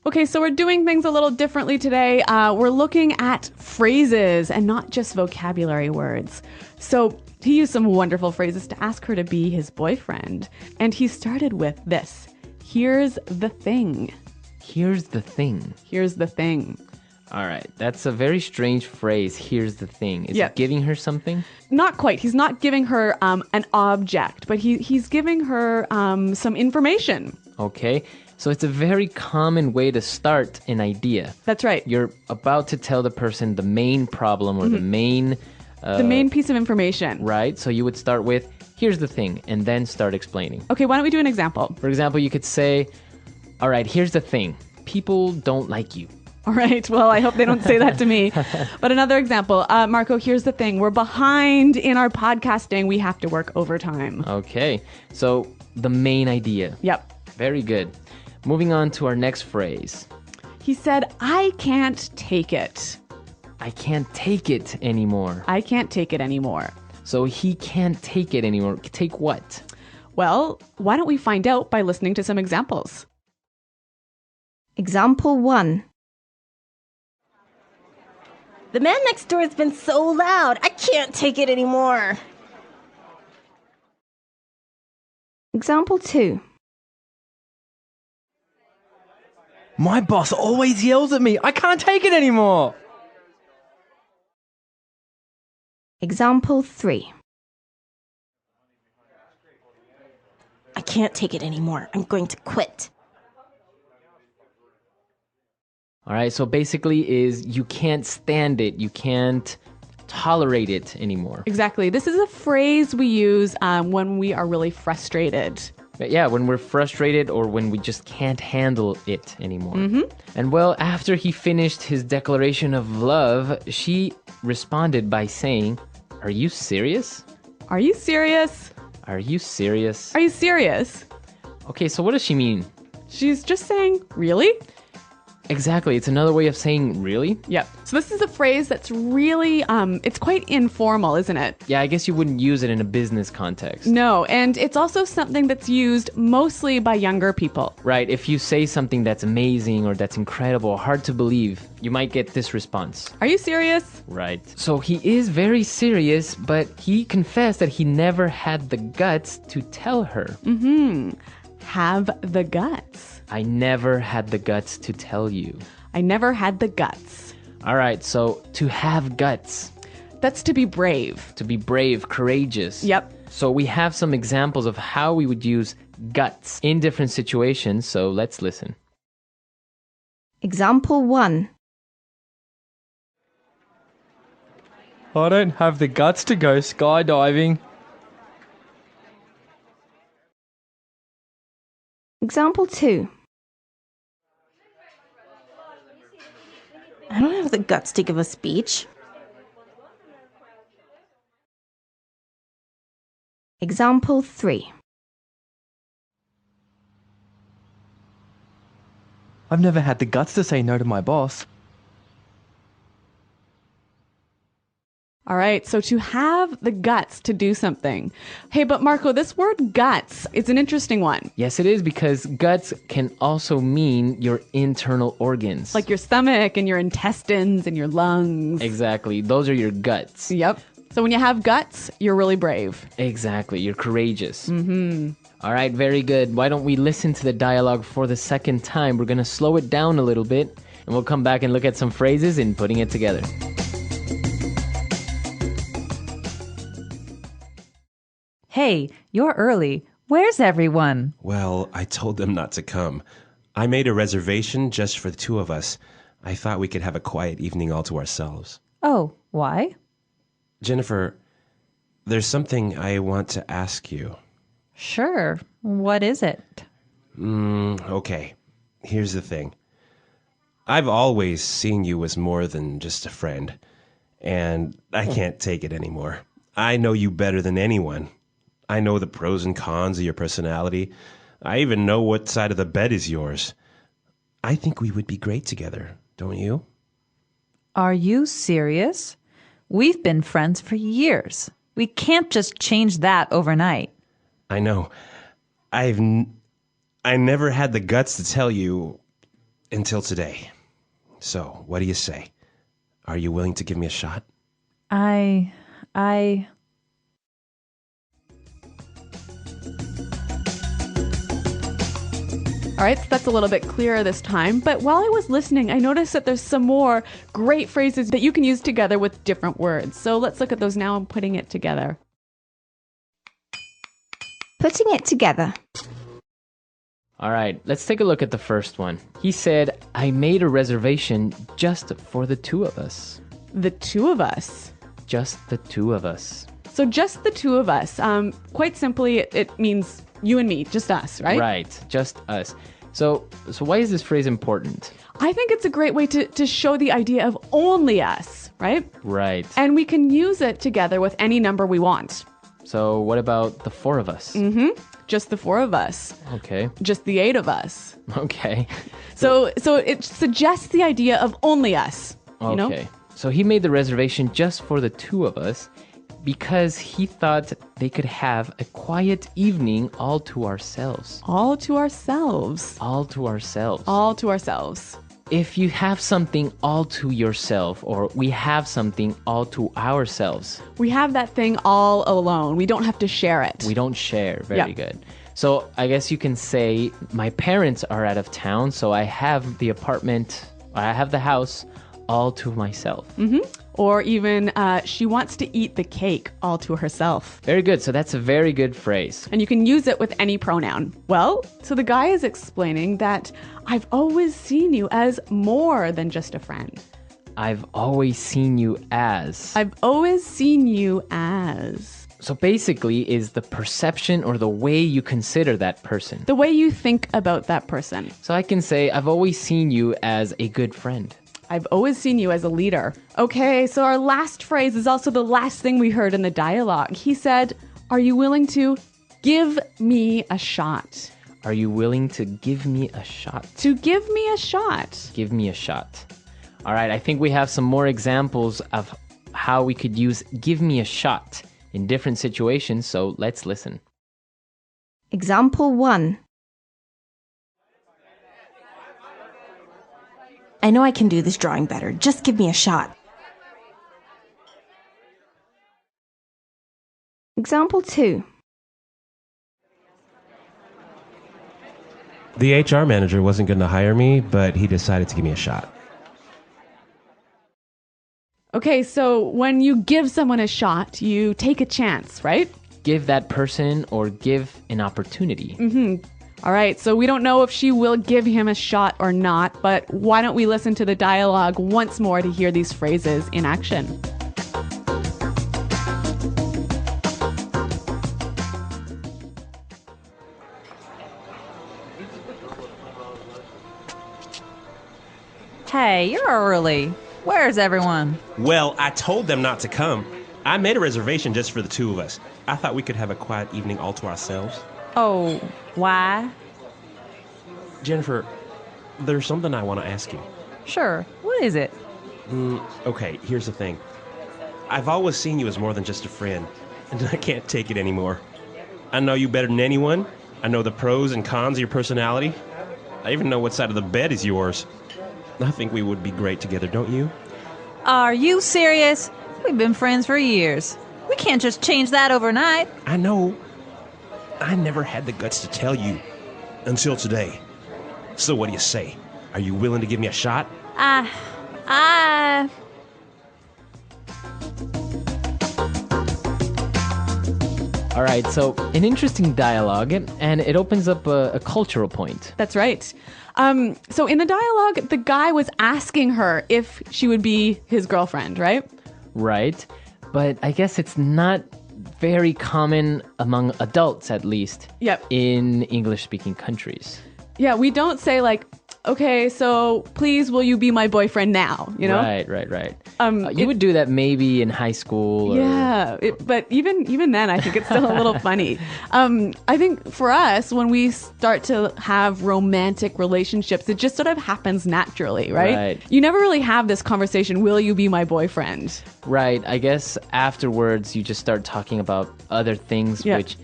Okay, so we're doing things a little differently today. We're looking at phrases and not just vocabulary words. So he used some wonderful phrases to ask her to be his boyfriend. And he started with this. Here's the thing. Here's the thing. Here's the thing. All right. That's a very strange phrase. Here's the thing. Is Yeah. it giving her something? Not quite. He's not giving her an object, but he's giving her some information. Okay. So it's a very common way to start an idea. That's right. You're about to tell the person the main problem or the main... The main piece of information. Right. So you would start with, here's the thing, and then start explaining. Okay, why don't we do an example? For example, you could say, all right, here's the thing. People don't like you. All right. Well, I hope they don't say that to me. But another example, Marco, here's the thing. We're behind in our podcasting. We have to work overtime. Okay. So the main idea. Yep. Very good. Moving on to our next phrase. He said, I can't take it. I can't take it anymore. I can't take it anymore. So he can't take it anymore. Take what? Well, why don't we find out by listening to some examples? Example 1. The man next door has been so loud. I can't take it anymore. Example 2. My boss always yells at me. I can't take it anymore. Example 3. I can't take it anymore. I'm going to quit. All right, so basically is you can't stand it. You can't tolerate it anymore. Exactly. This is a phrase we use when we are really frustrated. Yeah, when we're frustrated or when we just can't handle it anymore. Mm-hmm. And well, after he finished his declaration of love, she responded by saying, "Are you serious? Are you serious? Are you serious? Are you serious?" Okay, so what does she mean? She's just saying, really? Exactly. It's another way of saying really. Yep. So this is a phrase that's really, it's quite informal, isn't it? Yeah, I guess you wouldn't use it in a business context. No, and it's also something that's used mostly by younger people. Right. If you say something that's amazing or that's incredible, hard to believe, you might get this response. Are you serious? Right. So he is very serious, but he confessed that he never had the guts to tell her. Mm-hmm. Have the guts. I never had the guts to tell you. I never had the guts. All right, so to have guts. That's to be brave. To be brave, courageous. Yep. So we have some examples of how we would use guts in different situations, so let's listen. Example 1. I don't have the guts to go skydiving. Example 2. I don't have the guts to give a speech. Example 3. I've never had the guts to say no to my boss. All right, so to have the guts to do something. Hey, but Marco, this word guts is an interesting one. Yes, it is, because guts can also mean your internal organs. Like your stomach and your intestines and your lungs. Exactly. Those are your guts. Yep. So when you have guts, you're really brave. Exactly. You're courageous. Mm-hmm. All right, very good. Why don't we listen to the dialogue for the second time? We're going to slow it down a little bit, and we'll come back and look at some phrases and putting it together. Hey, you're early. Where's everyone? Well, I told them not to come. I made a reservation just for the two of us. I thought we could have a quiet evening all to ourselves. Oh, why? Jennifer, there's something I want to ask you. Sure. What is it? Okay. Here's the thing. I've always seen you as more than just a friend, and I can't take it anymore. I know you better than anyone. I know the pros and cons of your personality. I even know what side of the bed is yours. I think we would be great together, don't you? Are you serious? We've been friends for years. We can't just change that overnight. I know. I never had the guts to tell you until today. So, what do you say? Are you willing to give me a shot? I All right, so that's a little bit clearer this time. But while I was listening, I noticed that there's some more great phrases that you can use together with different words. So let's look at those now and putting it together. Putting it together. All right, let's take a look at the first one. He said, I made a reservation just for the two of us. The two of us. Just the two of us. So just the two of us. Quite simply, it means you and me, just us, right? Right, just us. So why is this phrase important? I think it's a great way to show the idea of only us, right? Right. And we can use it together with any number we want. So what about the 4 of us? Just the 4 of us. Okay. Just the 8 of us. Okay. So it suggests the idea of only us. You know? Okay. So he made the reservation just for the 2 of us because he thought they could have a quiet evening all to ourselves. All to ourselves. All to ourselves. All to ourselves. If you have something all to yourself, or we have something all to ourselves. We have that thing all alone. We don't have to share it. We don't share. Very good. So I guess you can say my parents are out of town, so I have the house all to myself. Or even she wants to eat the cake all to herself. Very good. So that's a very good phrase. And you can use it with any pronoun. Well, so the guy is explaining that I've always seen you as more than just a friend. I've always seen you as. I've always seen you as. So basically is the perception or the way you consider that person. The way you think about that person. So I can say, I've always seen you as a good friend. I've always seen you as a leader. Okay, so our last phrase is also the last thing we heard in the dialogue. He said, are you willing to give me a shot? Are you willing to give me a shot? To give me a shot. Give me a shot. All right, I think we have some more examples of how we could use give me a shot in different situations, so let's listen. Example 1. I know I can do this drawing better. Just give me a shot. Example 2. The HR manager wasn't going to hire me, but he decided to give me a shot. Okay, so when you give someone a shot, you take a chance, right? Give that person or give an opportunity. All right, so we don't know if she will give him a shot or not, but why don't we listen to the dialogue once more to hear these phrases in action? Hey, you're early. Where's everyone? Well, I told them not to come. I made a reservation just for the 2 of us. I thought we could have a quiet evening all to ourselves. Oh, why? Jennifer, there's something I want to ask you. Sure. What is it? Okay, here's the thing. I've always seen you as more than just a friend, and I can't take it anymore. I know you better than anyone. I know the pros and cons of your personality. I even know what side of the bed is yours. I think we would be great together, don't you? Are you serious? We've been friends for years. We can't just change that overnight. I know. I never had the guts to tell you. Until today. So what do you say? Are you willing to give me a shot? All right, so an interesting dialogue, and it opens up a cultural point. That's right. So in the dialogue, the guy was asking her if she would be his girlfriend, right? Right, but I guess it's not very common among adults, at least, in English-speaking countries. Yeah, we don't say like, okay, so please will you be my boyfriend now, you know? Right. You would do that maybe in high school. Or... Yeah, but even then, I think it's still a little funny. I think for us, when we start to have romantic relationships, it just sort of happens naturally, right? You never really have this conversation, will you be my boyfriend? Right, I guess afterwards you just start talking about other things, which...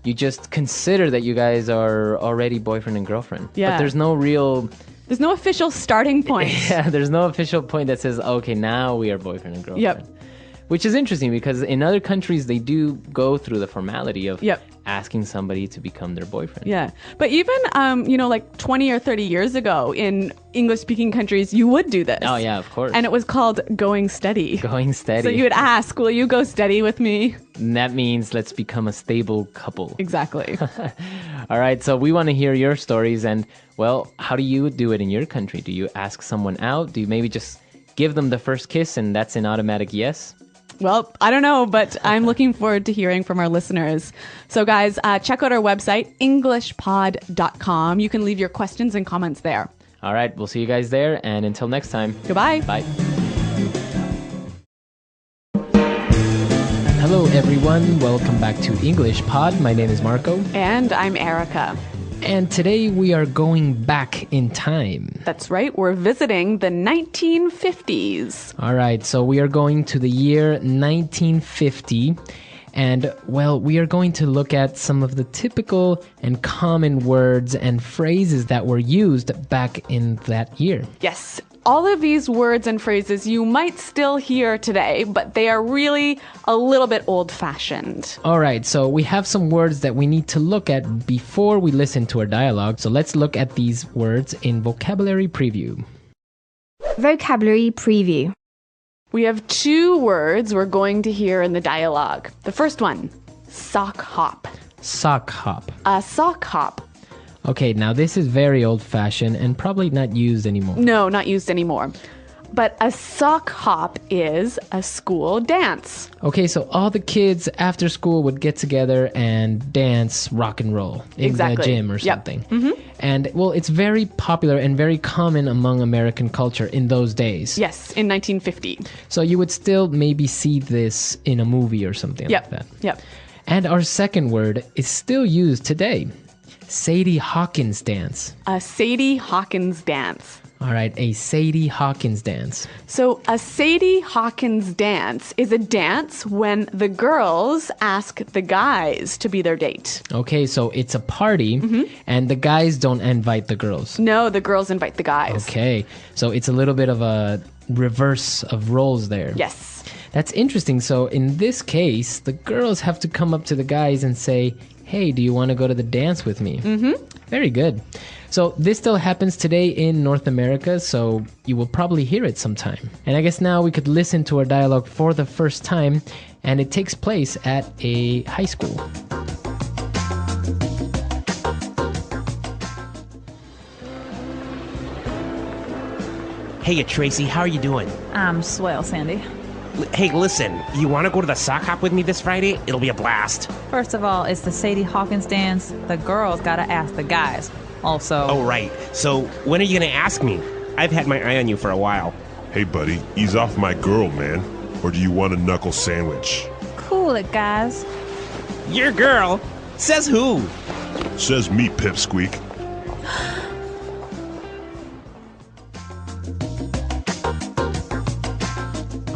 You just consider that you guys are already boyfriend and girlfriend. Yeah. But there's no official starting point. Yeah, there's no official point that says, okay, now we are boyfriend and girlfriend. Yep. Which is interesting because in other countries, they do go through the formality of asking somebody to become their boyfriend. Yeah. But even, like 20 or 30 years ago in English-speaking countries, you would do this. Oh, yeah, of course. And it was called going steady. Going steady. So you would ask, will you go steady with me? And that means let's become a stable couple. Exactly. All right, so we want to hear your stories. And, well, how do you do it in your country? Do you ask someone out? Do you maybe just give them the first kiss and that's an automatic yes? Well, I don't know, but I'm looking forward to hearing from our listeners. So guys, check out our website, englishpod.com. You can leave your questions and comments there. All right, we'll see you guys there. And until next time. Goodbye. Bye. Hello, everyone. Welcome back to English Pod. My name is Marco. And I'm Erica. And today we are going back in time. That's right. We're visiting the 1950s. All right. So we are going to the year 1950. And, well, we are going to look at some of the typical and common words and phrases that were used back in that year. Yes. All of these words and phrases you might still hear today, but they are really a little bit old-fashioned. All right, so we have some words that we need to look at before we listen to our dialogue. So let's look at these words in vocabulary preview. Vocabulary preview. We have two words we're going to hear in the dialogue. The first one, sock hop. Sock hop. A sock hop. Okay, now this is very old-fashioned and probably not used anymore. No, not used anymore. But a sock hop is a school dance. Okay, so all the kids after school would get together and dance rock and roll in the gym or something. Yep. Mm-hmm. And, well, it's very popular and very common among American culture in those days. Yes, in 1950. So you would still maybe see this in a movie or something like that. Yep. And our second word is still used today. Sadie Hawkins dance. A Sadie Hawkins dance. All right, a Sadie Hawkins dance. So a Sadie Hawkins dance is a dance when the girls ask the guys to be their date. Okay, so it's a party and the guys don't invite the girls. No, the girls invite the guys. Okay, so it's a little bit of a reverse of roles there. Yes. That's interesting. So in this case, the girls have to come up to the guys and say, hey, do you want to go to the dance with me? Mm-hmm. Very good. So this still happens today in North America, so you will probably hear it sometime. And I guess now we could listen to our dialogue for the first time, and it takes place at a high school. Hey, Tracy, how are you doing? I'm swell, Sandy. Hey, listen, you want to go to the sock hop with me this Friday? It'll be a blast. First of all, it's the Sadie Hawkins dance. The girls gotta ask the guys. Also... Oh, right. So, when are you going to ask me? I've had my eye on you for a while. Hey, buddy, ease off my girl, man. Or do you want a knuckle sandwich? Cool it, guys. Your girl? Says who? Says me, pipsqueak.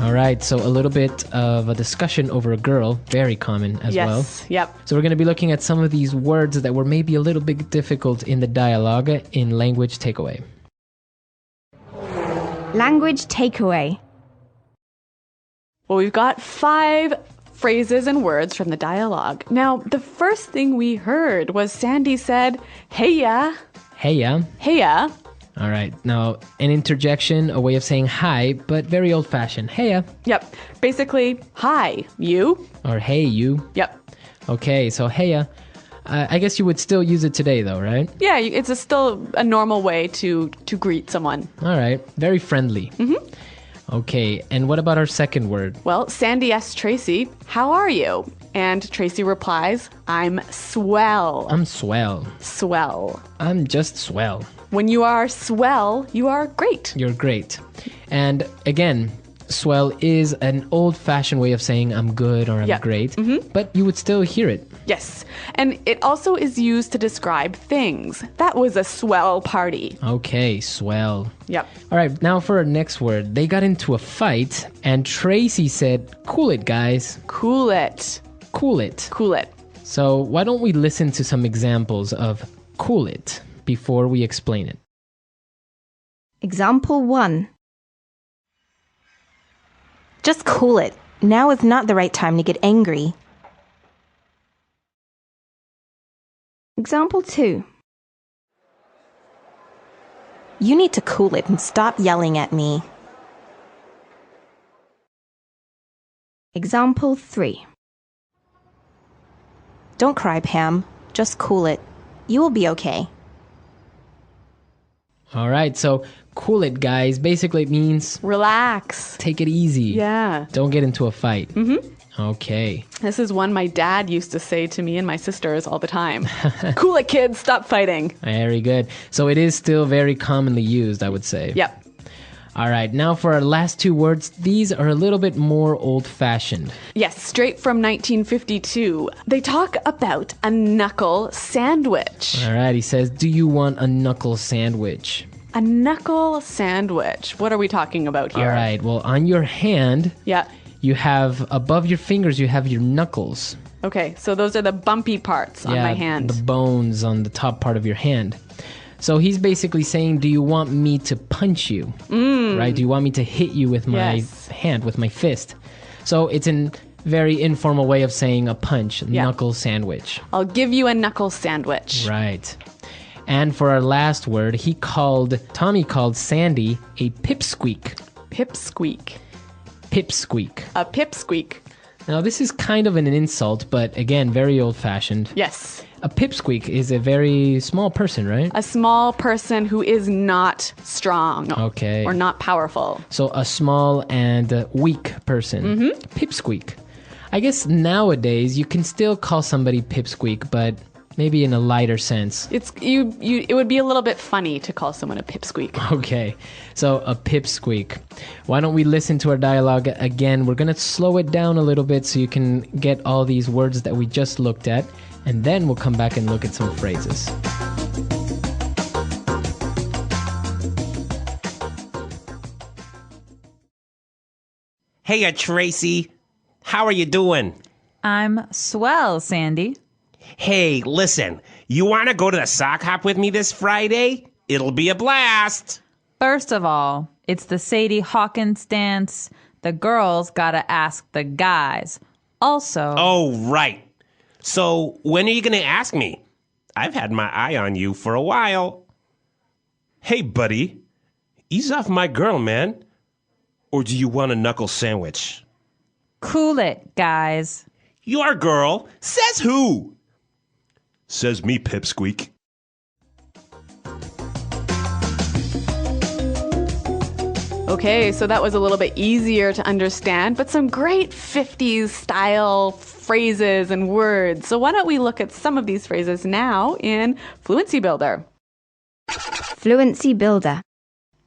All right, so a little bit of a discussion over a girl, very common as well. Yes, yep. So we're going to be looking at some of these words that were maybe a little bit difficult in the dialogue in language takeaway. Language takeaway. Well, we've got 5 phrases and words from the dialogue. Now, the first thing we heard was Sandy said, "Heya." Heya. Heya. All right. Now, an interjection, a way of saying hi, but very old-fashioned. Heya. Yep. Basically, hi, you. Or hey, you. Yep. Okay, so heya. I guess you would still use it today, though, right? Yeah, it's still a normal way to greet someone. All right. Very friendly. Mm-hmm. Okay, and what about our second word? Well, Sandy asks Tracy, "How are you?" And Tracy replies, "I'm swell." I'm swell. Swell. I'm just swell. When you are swell, you are great. You're great. And again, swell is an old-fashioned way of saying I'm good or I'm great, but you would still hear it. Yes. And it also is used to describe things. That was a swell party. Okay, swell. Yep. All right, now for our next word. They got into a fight, and Tracy said, "Cool it, guys." Cool it. Cool it. Cool it. So why don't we listen to some examples of cool it before we explain it? Example 1. Just cool it. Now is not the right time to get angry. Example 2. You need to cool it and stop yelling at me. Example 3. Don't cry, Pam. Just cool it. You will be okay. All right, so cool it, guys. Basically, it means relax. Take it easy. Yeah. Don't get into a fight. Mm-hmm. Okay. This is one my dad used to say to me and my sisters all the time. Cool it, kids. Stop fighting. Very good. So it is still very commonly used, I would say. Yep. All right, now for our last two words. These are a little bit more old-fashioned. Yes, straight from 1952. They talk about a knuckle sandwich. All right, he says, do you want a knuckle sandwich? A knuckle sandwich. What are we talking about here? All right, well, on your hand, yeah, you have, above your fingers, you have your knuckles. Okay, so those are the bumpy parts on my hand. The bones on the top part of your hand. So he's basically saying, do you want me to punch you? Right? Do you want me to hit you with my hand, with my fist? So it's a very informal way of saying a punch, knuckle sandwich. I'll give you a knuckle sandwich. Right. And for our last word, Tommy called Sandy a pipsqueak. Pipsqueak. Pipsqueak. A pipsqueak. Now this is kind of an insult, but again, very old-fashioned. Yes. A pipsqueak is a very small person, right? A small person who is not strong. Okay. Or not powerful. So a small and weak person. Mm-hmm. Pipsqueak. I guess nowadays you can still call somebody pipsqueak, but maybe in a lighter sense. It would be a little bit funny to call someone a pipsqueak. Okay. So a pipsqueak. Why don't we listen to our dialogue again? We're going to slow it down a little bit so you can get all these words that we just looked at. And then we'll come back and look at some phrases. Hey, Tracy. How are you doing? I'm swell, Sandy. Hey, listen. You want to go to the sock hop with me this Friday? It'll be a blast. First of all, it's the Sadie Hawkins dance. The girls gotta ask the guys. Also... Oh, right. So, when are you going to ask me? I've had my eye on you for a while. Hey, buddy. Ease off my girl, man. Or do you want a knuckle sandwich? Cool it, guys. Your girl? Says who? Says me, pipsqueak. Okay, so that was a little bit easier to understand, but some great 50s style phrases and words. So why don't we look at some of these phrases now in Fluency Builder. Fluency Builder.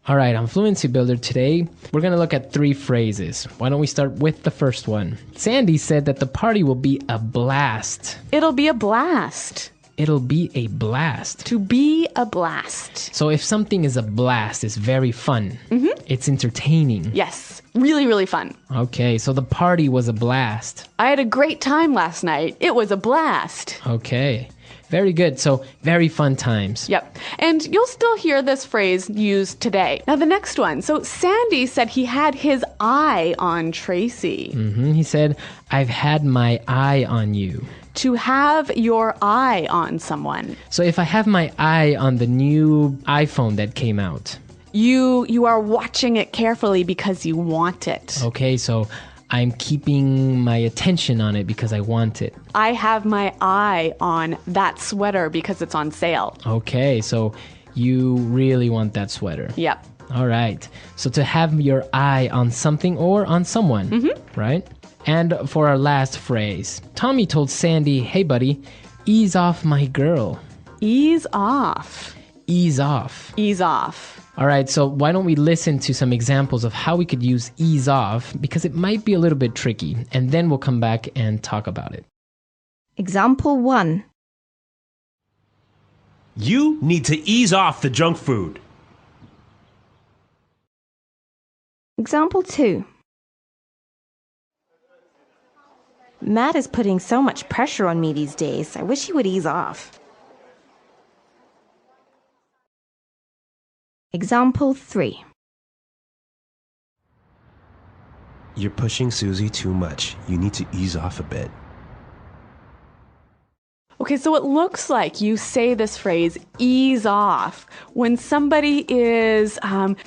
All right, on Fluency Builder today, we're going to look at 3 phrases. Why don't we start with the first one? Sandy said that the party will be a blast. It'll be a blast. It'll be a blast. To be a blast. So if something is a blast, it's very fun. Mm-hmm. It's entertaining. Yes, really, really fun. Okay, so the party was a blast. I had a great time last night. It was a blast. Okay, very good. So very fun times. Yep. And you'll still hear this phrase used today. Now the next one. So Sandy said he had his eye on Tracy. He said, I've had my eye on you. To have your eye on someone. So if I have my eye on the new iPhone that came out. You are watching it carefully because you want it. Okay, so I'm keeping my attention on it because I want it. I have my eye on that sweater because it's on sale. Okay, so you really want that sweater. Yep. All right. So to have your eye on something or on someone, right? And for our last phrase, Tommy told Sandy, hey, buddy, ease off my girl. Ease off. Ease off. Ease off. All right, so why don't we listen to some examples of how we could use ease off, because it might be a little bit tricky, and then we'll come back and talk about it. Example 1. You need to ease off the junk food. Example 2. Matt is putting so much pressure on me these days. I wish he would ease off. Example 3. You're pushing Susie too much. You need to ease off a bit. Okay, so it looks like you say this phrase, ease off, when somebody is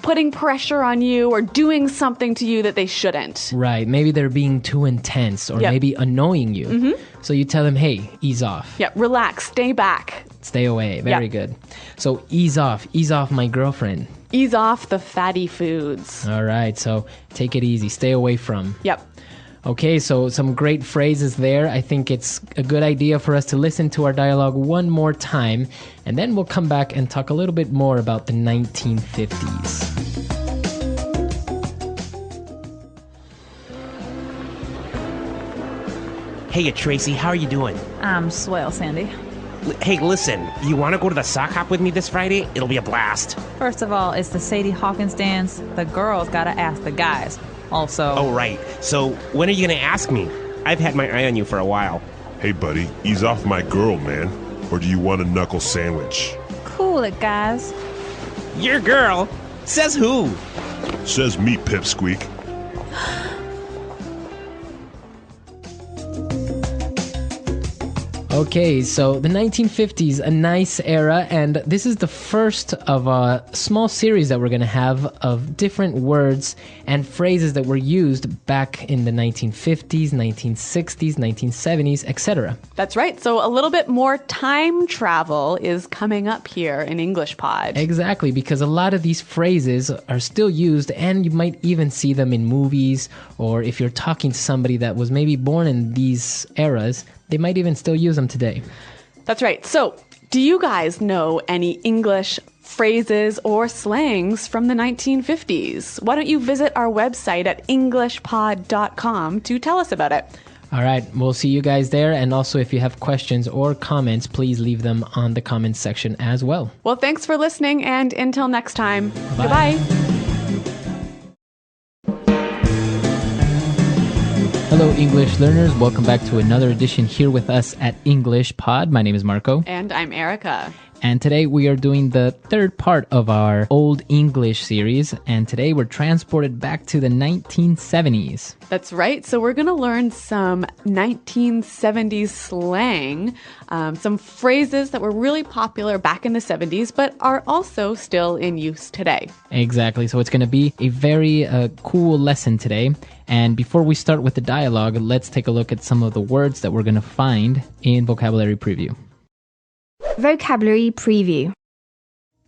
putting pressure on you or doing something to you that they shouldn't. Right, maybe they're being too intense or maybe annoying you. So you tell him, hey, ease off. Yeah, relax, stay back. Stay away. Very good. So ease off my girlfriend. Ease off the fatty foods. All right, so take it easy. Stay away from. Yep. Okay, so some great phrases there. I think it's a good idea for us to listen to our dialogue one more time, and then we'll come back and talk a little bit more about the 1950s. Hey, Tracy, how are you doing? I'm swell, Sandy. Hey, listen, you want to go to the sock hop with me this Friday? It'll be a blast. First of all, it's the Sadie Hawkins dance. The girls gotta ask the guys. Also... Oh, right. So, when are you going to ask me? I've had my eye on you for a while. Hey, buddy, ease off my girl, man. Or do you want a knuckle sandwich? Cool it, guys. Your girl? Says who? Says me, pipsqueak. Okay, so the 1950s, a nice era, and this is the first of a small series that we're going to have of different words and phrases that were used back in the 1950s, 1960s, 1970s, etc. That's right. So a little bit more time travel is coming up here in English Pod. Exactly, because a lot of these phrases are still used, and you might even see them in movies, or if you're talking to somebody that was maybe born in these eras, they might even still use them today. That's right. So, do you guys know any English phrases or slangs from the 1950s? Why don't you visit our website at englishpod.com to tell us about it? All right, we'll see you guys there. And also, if you have questions or comments, please leave them on the comments section as well. Well, thanks for listening, and until next time, Bye. Goodbye. Hello, English learners. Welcome back to another edition here with us at English Pod. My name is Marco. And I'm Erica. And today we are doing the third part of our Old English series. And today we're transported back to the 1970s. That's right. So we're going to learn some 1970s slang, some phrases that were really popular back in the 70s, but are also still in use today. Exactly. So it's going to be a very cool lesson today. And before we start with the dialogue, let's take a look at some of the words that we're going to find in Vocabulary Preview. Vocabulary Preview.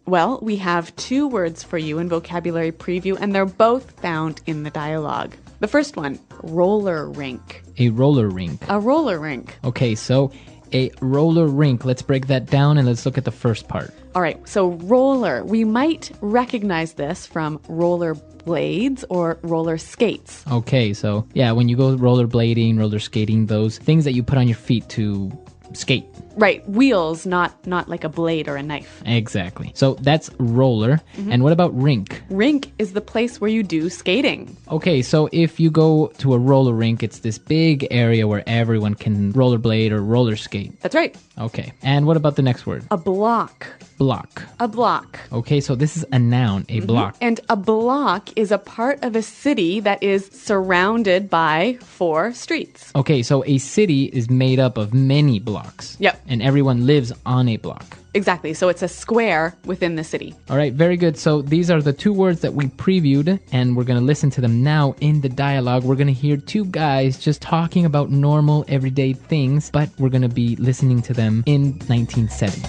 Well, we have two words for you in Vocabulary Preview, and they're both found in the dialogue. The first one, roller rink. A roller rink. A roller rink. Okay, so a roller rink. Let's break that down and let's look at the first part. All right, so roller. We might recognize this from roller blades or roller skates. Okay, so yeah, when you go rollerblading, roller skating, those things that you put on your feet to skate. Right, wheels, not like a blade or a knife. Exactly. So that's roller. And what about rink? Rink is the place where you do skating. Okay, so if you go to a roller rink, it's this big area where everyone can rollerblade or roller skate. That's right. Okay. And what about the next word? A block. Block. A block. Okay, so this is a noun, a block. And a block is a part of a city that is surrounded by 4 streets. Okay, so a city is made up of many blocks. Yep. And everyone lives on a block. Exactly. So it's a square within the city. All right, very good. So these are the two words that we previewed, and we're going to listen to them now in the dialogue. We're going to hear two guys just talking about normal, everyday things, but we're going to be listening to them in 1970.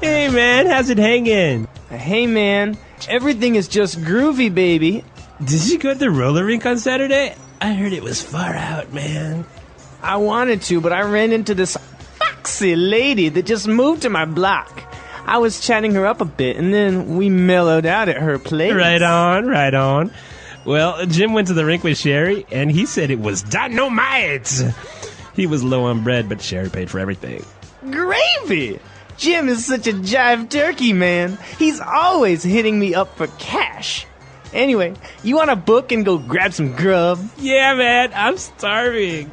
Hey, man, how's it hanging? Hey, man, everything is just groovy, baby. Did you go to the roller rink on Saturday? I heard it was far out, man. I wanted to, but I ran into this foxy lady that just moved to my block. I was chatting her up a bit, and then we mellowed out at her place. Right on, right on. Well, Jim went to the rink with Sherry, and he said it was dynamite. He was low on bread, but Sherry paid for everything. Gravy! Jim is such a jive turkey, man. He's always hitting me up for cash. Anyway, you want to book and go grab some grub? Yeah, man, I'm starving.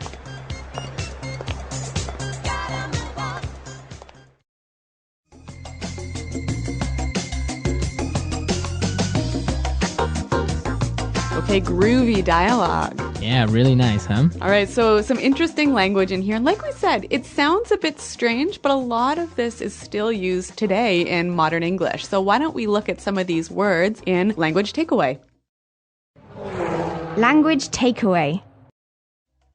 Okay, groovy dialogue. Yeah, really nice, huh? All right, so some interesting language in here. And like we said, it sounds a bit strange, but a lot of this is still used today in modern English. So why don't we look at some of these words in language takeaway? Language takeaway.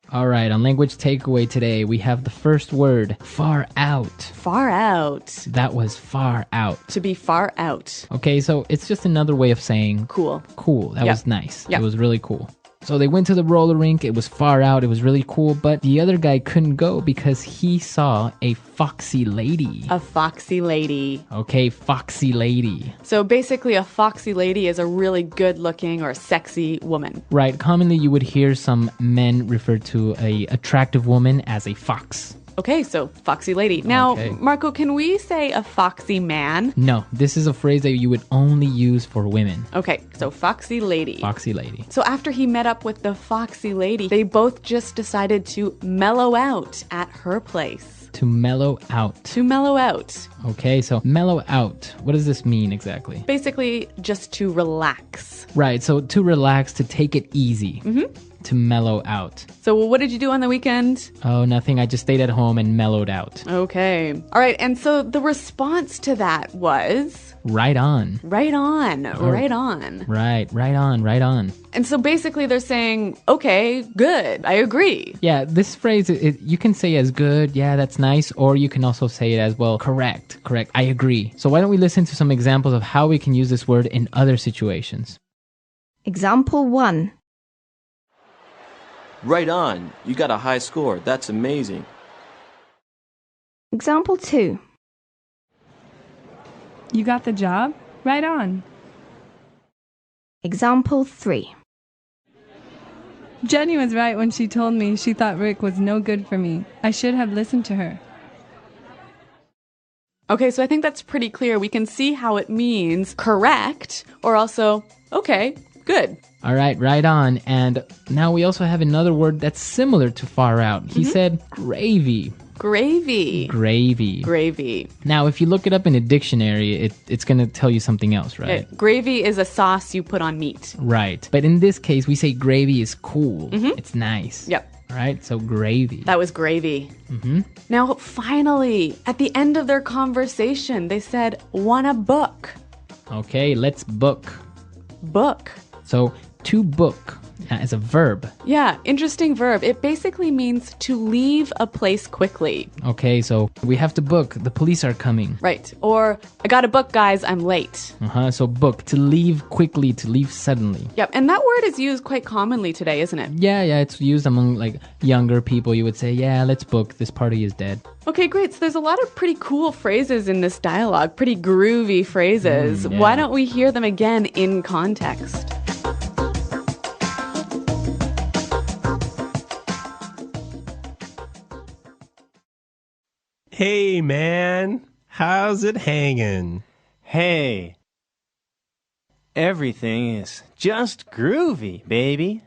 All right, on language takeaway today, we have the first word, far out. Far out. That was far out. To be far out. Okay, so it's just another way of saying cool. Cool. That was nice. Yep. It was really cool. So they went to the roller rink. It was far out. It was really cool. But the other guy couldn't go because he saw a foxy lady. A foxy lady. Okay, foxy lady. So basically, a foxy lady is a really good looking or sexy woman. Right. Commonly, you would hear some men refer to a attractive woman as a fox. Okay, so foxy lady. Now, Okay. Marco, can we say a foxy man? No, this is a phrase that you would only use for women. Okay, so foxy lady. Foxy lady. So after he met up with the foxy lady, they both just decided to mellow out at her place. To mellow out. To mellow out. Okay, so mellow out. What does this mean exactly? Basically, just to relax. Right, so to relax, to take it easy. To mellow out. So what did you do on the weekend? Oh, nothing. I just stayed at home and mellowed out. Okay. All right, and so the response to that was? Right on. Right on. Right on. Right on, right on. And so basically they're saying, okay, good, I agree. Yeah, this phrase, you can say as good, yeah, that's nice, or you can also say it as, well, correct, I agree. So why don't we listen to some examples of how we can use this word in other situations? Example 1. Right on. You got a high score. That's amazing. Example 2. You got the job? Right on. Example 3. Jenny was right when she told me she thought Rick was no good for me. I should have listened to her. Okay, so I think that's pretty clear. We can see how it means correct or also, okay, good. All right, right on. And now we also have another word that's similar to far out. He said gravy. Gravy. Gravy. Gravy. Now, if you look it up in a dictionary, it's going to tell you something else, right? Gravy is a sauce you put on meat. Right. But in this case, we say gravy is cool. It's nice. Yep. All right, so gravy. That was gravy. Now, finally, at the end of their conversation, they said, wanna book. Okay, let's book. Book. So, to book as a verb. Yeah, interesting verb. It basically means to leave a place quickly. Okay, so we have to book. The police are coming. Right. Or, I gotta book, guys, I'm late. So book, to leave quickly, to leave suddenly. Yep, and that word is used quite commonly today, isn't it? Yeah, it's used among like younger people. You would say, yeah, let's book. This party is dead. Okay, great. So there's a lot of pretty cool phrases in this dialogue, pretty groovy phrases. Yeah. Why don't we hear them again in context? Hey, man. How's it hanging? Hey. Everything is just groovy, baby.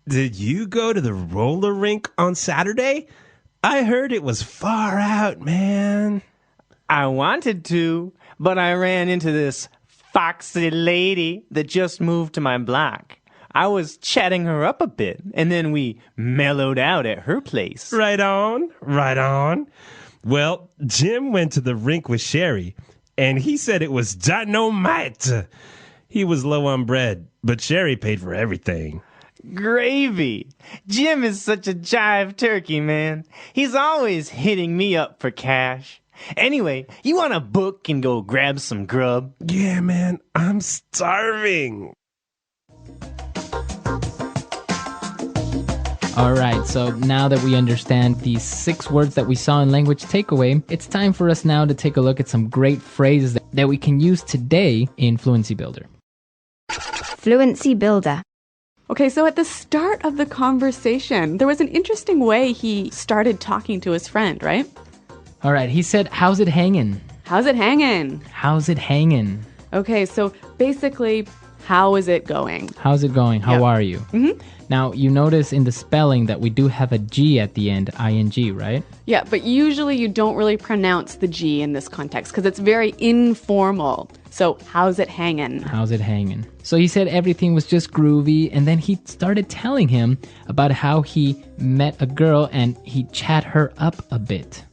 Did you go to the roller rink on Saturday? I heard it was far out, man. I wanted to, but I ran into this foxy lady that just moved to my block. I was chatting her up a bit, and then we mellowed out at her place. Right on, right on. Well, Jim went to the rink with Sherry, and he said it was dynamite. He was low on bread, but Sherry paid for everything. Gravy. Jim is such a jive turkey, man. He's always hitting me up for cash. Anyway, you want to book and go grab some grub? Yeah, man, I'm starving. All right, so now that we understand these 6 words that we saw in Language Takeaway, it's time for us now to take a look at some great phrases that we can use today in Fluency Builder. Fluency Builder. Okay, so at the start of the conversation, there was an interesting way he started talking to his friend, right? All right, he said, how's it hanging? How's it hanging? How's it hanging? Okay, so basically, how is it going? How's it going? How are you? Now, you notice in the spelling that we do have a G at the end, ing, right? Yeah, but usually you don't really pronounce the G in this context because it's very informal. So, how's it hanging? How's it hanging? So he said everything was just groovy, and then he started telling him about how he met a girl and he chat her up a bit.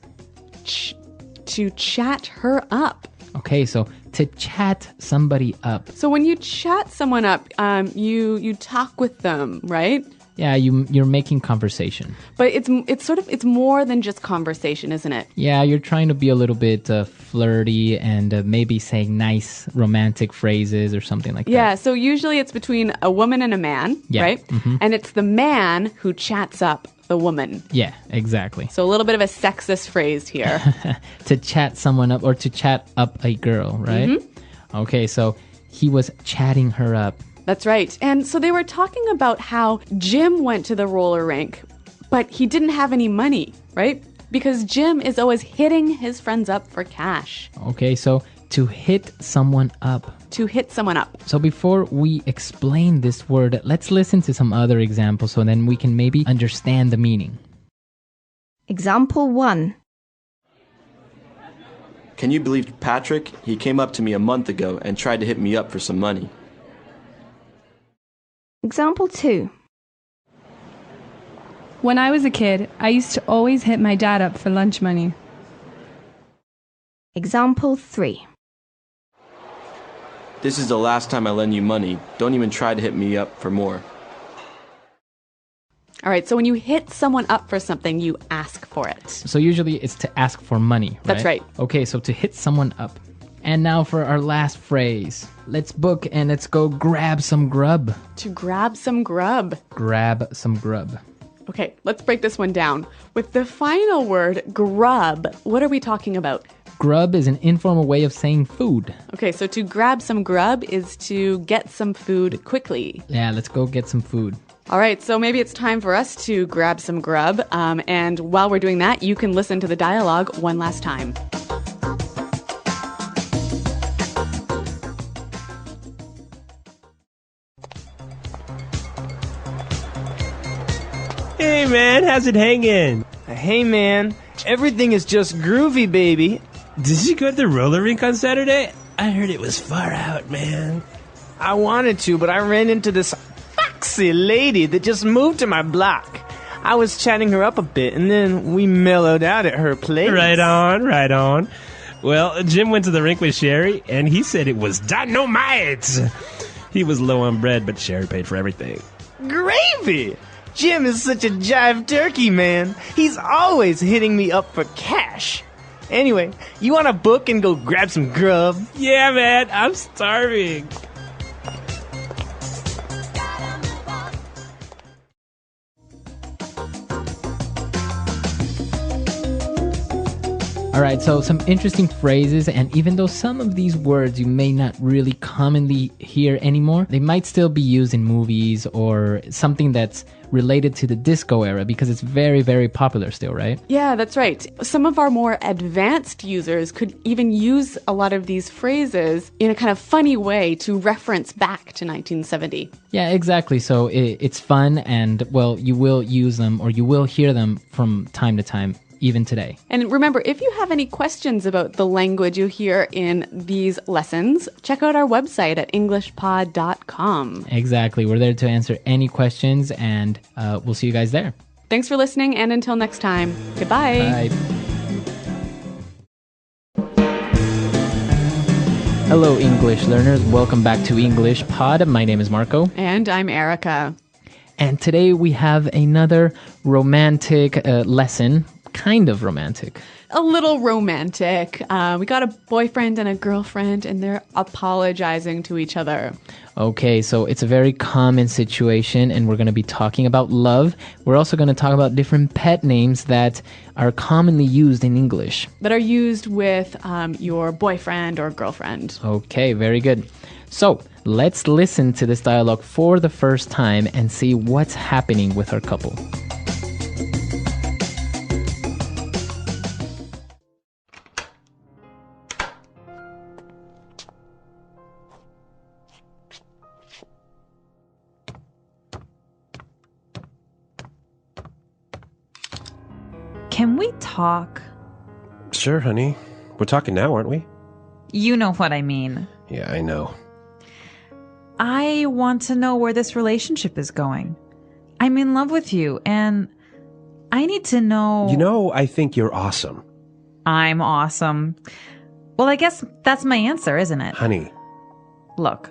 To chat her up. Okay, so to chat somebody up. So when you chat someone up, you talk with them, right? Yeah, you're making conversation. But it's more than just conversation, isn't it? Yeah, you're trying to be a little bit flirty and maybe saying nice romantic phrases or something like that. Yeah, so usually it's between a woman and a man, right? And it's the man who chats up the woman. Yeah, exactly. So a little bit of a sexist phrase here. To chat someone up or to chat up a girl, right? Okay, so he was chatting her up. That's right. And so they were talking about how Jim went to the roller rink, but he didn't have any money, right? Because Jim is always hitting his friends up for cash. Okay, so to hit someone up. To hit someone up. So before we explain this word, let's listen to some other examples so then we can maybe understand the meaning. Example 1. Can you believe Patrick? He came up to me a month ago and tried to hit me up for some money. Example 2. When I was a kid, I used to always hit my dad up for lunch money. Example 3. This is the last time I lend you money. Don't even try to hit me up for more. All right, so when you hit someone up for something, you ask for it. So usually it's to ask for money, right? That's right. Okay, so to hit someone up. And now for our last phrase. Let's book and let's go grab some grub. To grab some grub. Grab some grub. Okay, let's break this one down. With the final word, grub, what are we talking about? Grub is an informal way of saying food. Okay, so to grab some grub is to get some food quickly. Yeah, let's go get some food. All right, so maybe it's time for us to grab some grub. And while we're doing that, you can listen to the dialogue one last time. Hey, man, how's it hanging? Hey, man, everything is just groovy, baby. Did you go to the roller rink on Saturday? I heard it was far out, man. I wanted to, but I ran into this foxy lady that just moved to my block. I was chatting her up a bit, and then we mellowed out at her place. Right on, right on. Well, Jim went to the rink with Sherry, and he said it was dynamite. He was low on bread, but Sherry paid for everything. Gravy! Jim is such a jive turkey, man. He's always hitting me up for cash. Anyway, you want to book and go grab some grub? Yeah, man, I'm starving. All right, so some interesting phrases, and even though some of these words you may not really commonly hear anymore, they might still be used in movies or something that's related to the disco era because it's very, very popular still, right? Yeah, that's right. Some of our more advanced users could even use a lot of these phrases in a kind of funny way to reference back to 1970. Yeah, exactly. So it's fun, and, well, you will use them or you will hear them from time to time, even today. And remember, if you have any questions about the language you hear in these lessons, check out our website at englishpod.com. Exactly. We're there to answer any questions, and we'll see you guys there. Thanks for listening, and until next time, goodbye. Bye. Hello, English learners. Welcome back to English Pod. My name is Marco. And I'm Erica. And today we have another romantic lesson. Kind of romantic. A little romantic. We got a boyfriend and a girlfriend, and they're apologizing to each other. Okay, so it's a very common situation, and we're going to be talking about love. We're also going to talk about different pet names that are commonly used in English. That are used with your boyfriend or girlfriend. Okay, very good. So let's listen to this dialogue for the first time and see what's happening with our couple. can we talk? Sure, honey. We're talking now, aren't we? You know what I mean. Yeah, I know. I want to know where this relationship is going. I'm in love with you, and I need to know... You know, I think you're awesome. I'm awesome. Well, I guess that's my answer, isn't it? Honey. Look,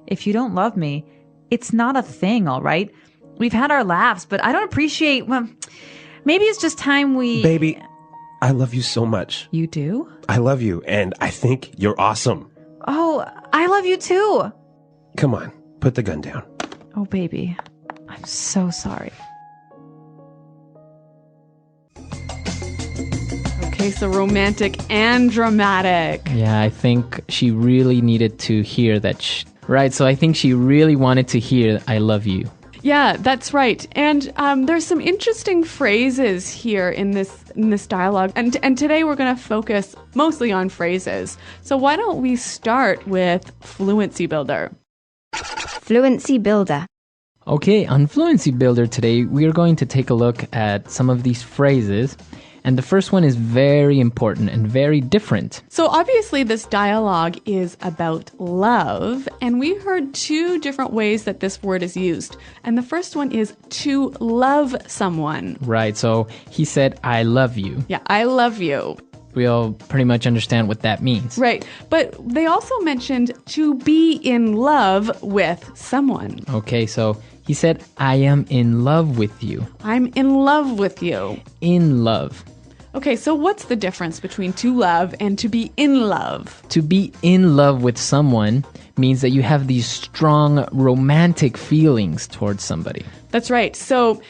if you don't love me, it's not a thing, all right? We've had our laughs, but I don't appreciate... Well, maybe it's just time we... Baby, I love you so much. You do? I love you, and I think you're awesome. Oh, I love you too. Come on, put the gun down. Oh, baby, I'm so sorry. Okay, so romantic and dramatic. Yeah, I think she really needed to hear that. Right, so I think she really wanted to hear, I love you. Yeah, that's right. And there's some interesting phrases here in this dialogue. And today we're going to focus mostly on phrases. So why don't we start with Fluency Builder? Fluency Builder. Okay, on Fluency Builder today, we are going to take a look at some of these phrases. And the first one is very important and very different. So obviously this dialogue is about love, and we heard two different ways that this word is used. And the first one is to love someone. Right, so he said, I love you. Yeah, I love you. We all pretty much understand what that means. Right, but they also mentioned to be in love with someone. Okay, so he said, I am in love with you. I'm in love with you. In love. Okay, so what's the difference between to love and to be in love? To be in love with someone means that you have these strong romantic feelings towards somebody. That's right. So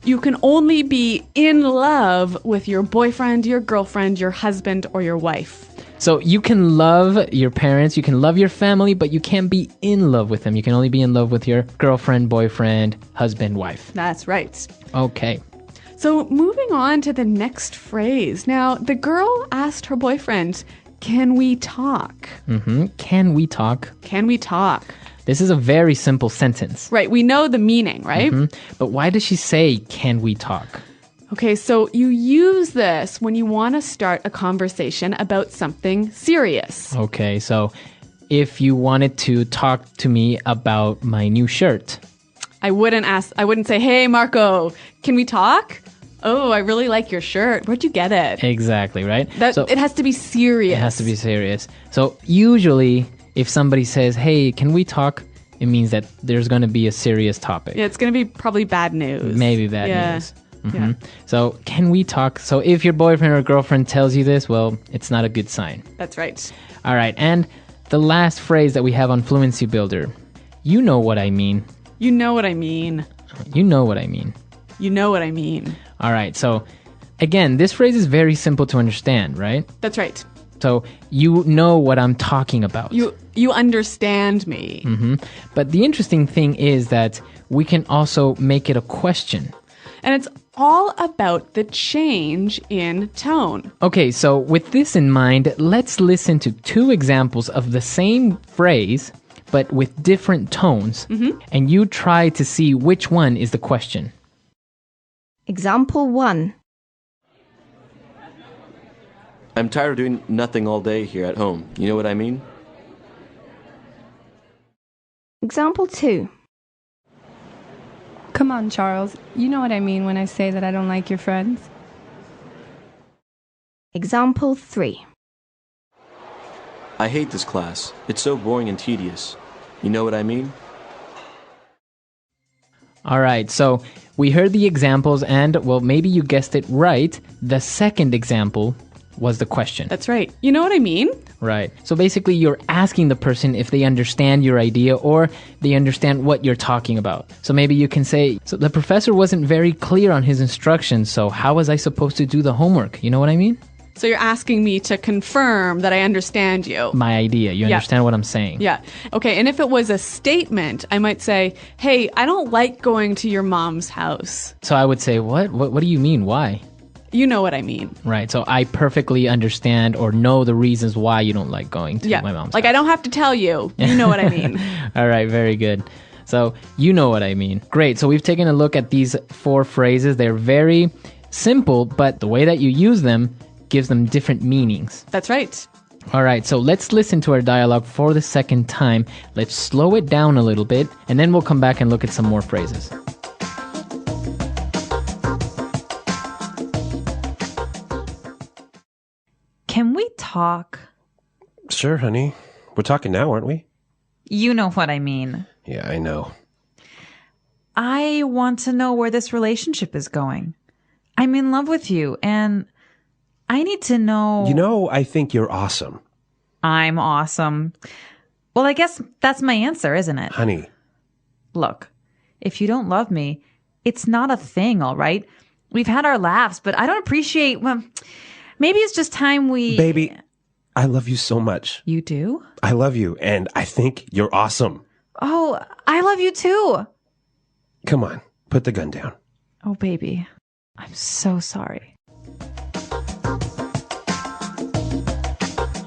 you can only be in love with your boyfriend, your girlfriend, your husband, or your wife. So you can love your parents, you can love your family, but you can't be in love with them. You can only be in love with your girlfriend, boyfriend, husband, wife. That's right. Okay. So moving on to the next phrase. Now, the girl asked her boyfriend, can we talk? Can we talk? Can we talk? This is a very simple sentence. Right, we know the meaning, right? But why does she say, can we talk? Okay, so you use this when you want to start a conversation about something serious. Okay, so if you wanted to talk to me about my new shirt. I wouldn't say, hey, Marco, can we talk? Oh, I really like your shirt. Where'd you get it? Exactly, right? It has to be serious. It has to be serious. So usually, if somebody says, hey, can we talk? It means that there's going to be a serious topic. Yeah, it's going to be probably bad news. Maybe bad news. Yeah. So, can we talk? So, if your boyfriend or girlfriend tells you this, well, it's not a good sign. That's right. All right. And the last phrase that we have on Fluency Builder. You know what I mean. You know what I mean. You know what I mean. You know what I mean. All right. So, again, this phrase is very simple to understand, right? That's right. So, you know what I'm talking about. You understand me. But the interesting thing is that we can also make it a question. And it's all about the change in tone. Okay, so with this in mind, let's listen to two examples of the same phrase, but with different tones. And you try to see which one is the question. Example 1. I'm tired of doing nothing all day here at home. You know what I mean? Example 2. Come on, Charles. You know what I mean when I say that I don't like your friends. Example 3. I hate this class. It's so boring and tedious. You know what I mean? All right, so we heard the examples and, well, maybe you guessed it right. The second example was the question. That's right. You know what I mean? Right. So basically, you're asking the person if they understand your idea or they understand what you're talking about. So maybe you can say, so the professor wasn't very clear on his instructions, so how was I supposed to do the homework? You know what I mean? So you're asking me to confirm that I understand you. My idea. You understand what I'm saying. Yeah. Okay, and if it was a statement, I might say, hey, I don't like going to your mom's house. So I would say, what? What do you mean? Why? You know what I mean. Right. So I perfectly understand or know the reasons why you don't like going to my mom's house. I don't have to tell you. You know what I mean. All right. Very good. So you know what I mean. Great. So we've taken a look at these 4 phrases. They're very Simple, but the way that you use them gives them different meanings. That's right. All right, so let's listen to our dialogue for the second time. Let's slow it down a little bit, and then we'll come back and look at some more phrases. Can we talk? Sure, honey. We're talking now, aren't we? You know what I mean. Yeah, I know. I want to know where this relationship is going. I'm in love with you, and I need to know... You know, I think you're awesome. I'm awesome. Well, I guess that's my answer, isn't it? Honey. Look, if you don't love me, it's not a thing, all right? We've had our laughs, but I don't appreciate... Well, maybe it's just time we... Baby, I love you so much. You do? I love you, and I think you're awesome. Oh, I love you too. Come on, put the gun down. Oh, baby, I'm so sorry.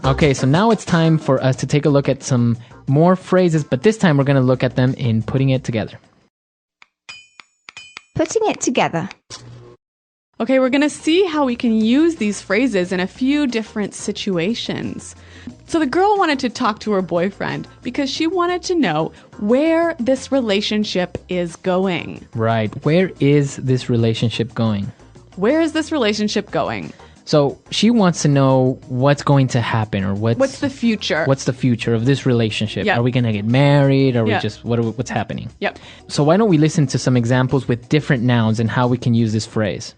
Okay, so now it's time for us to take a look at some more phrases, but this time we're going to look at them in putting it together. Putting it together. Okay, we're going to see how we can use these phrases in a few different situations. So the girl wanted to talk to her boyfriend because she wanted to know where this relationship is going. Right. Where is this relationship going? Where is this relationship going? So she wants to know what's going to happen, or what's the future? What's the future of this relationship? Yep. Are we going to get married? Are we Yep. just what's happening? Yep. So why don't we listen to some examples with different nouns and how we can use this phrase?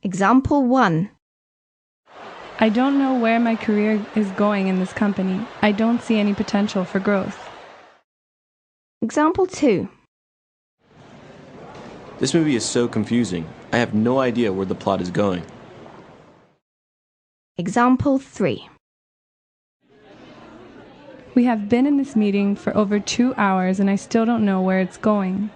Example 1. I don't know where my career is going in this company. I don't see any potential for growth. Example 2. This movie is so confusing. I have no idea where the plot is going. Example 3. We have been in this meeting for over 2 hours and I still don't know where it's going.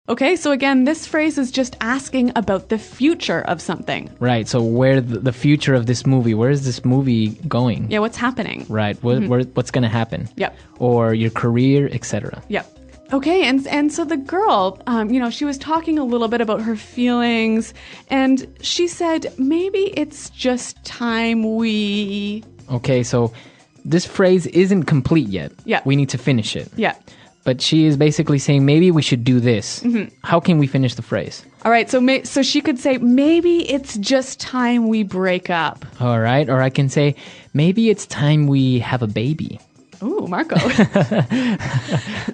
Okay, so again, this phrase is just asking about the future of something. Right. So where the future of this movie, where is this movie going? Yeah, what's happening? Right. What's going to happen? Yep. Or your career, etc. Yep. Okay, and so the girl, she was talking a little bit about her feelings, and she said, maybe it's just time we... Okay, so this phrase isn't complete yet. Yeah. We need to finish it. Yeah. But she is basically saying, maybe we should do this. Mhm. How can we finish the phrase? All right, so she could say, maybe it's just time we break up. All right. Or I can say, maybe it's time we have a baby. Ooh, Marco.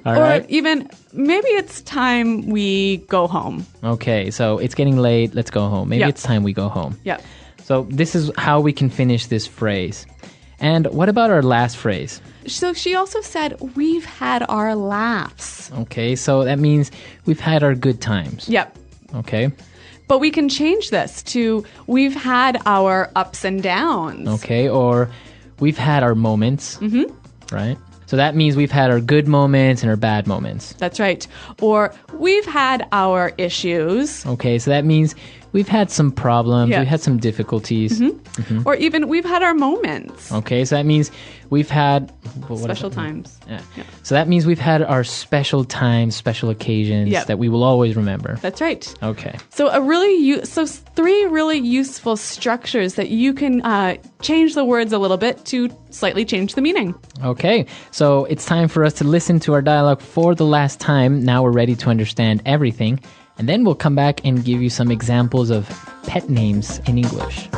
All or right. even, maybe it's time we go home. Okay, so it's getting late. Let's go home. Maybe Yep. it's time we go home. Yep. So this is how we can finish this phrase. And what about our last phrase? So she also said, we've had our laughs. Okay, so that means we've had our good times. Yep. Okay. But we can change this to, we've had our ups and downs. Okay, or we've had our moments. Mm-hmm. Right? So that means we've had our good moments and our bad moments. That's right. Or we've had our issues. Okay, so that means we've had some problems, Yeah. we've had some difficulties. Mhm. Or even we've had our moments. Okay, so that means we've had... what is Special that? times. Yeah. Yeah. So that means we've had our special times, special occasions Yep. that we will always remember. That's right. Okay. So three really useful structures that you can change the words a little bit to slightly change the meaning. Okay, so it's time for us to listen to our dialogue for the last time. Now we're ready to understand everything. And then we'll come back and give you some examples of pet names in English.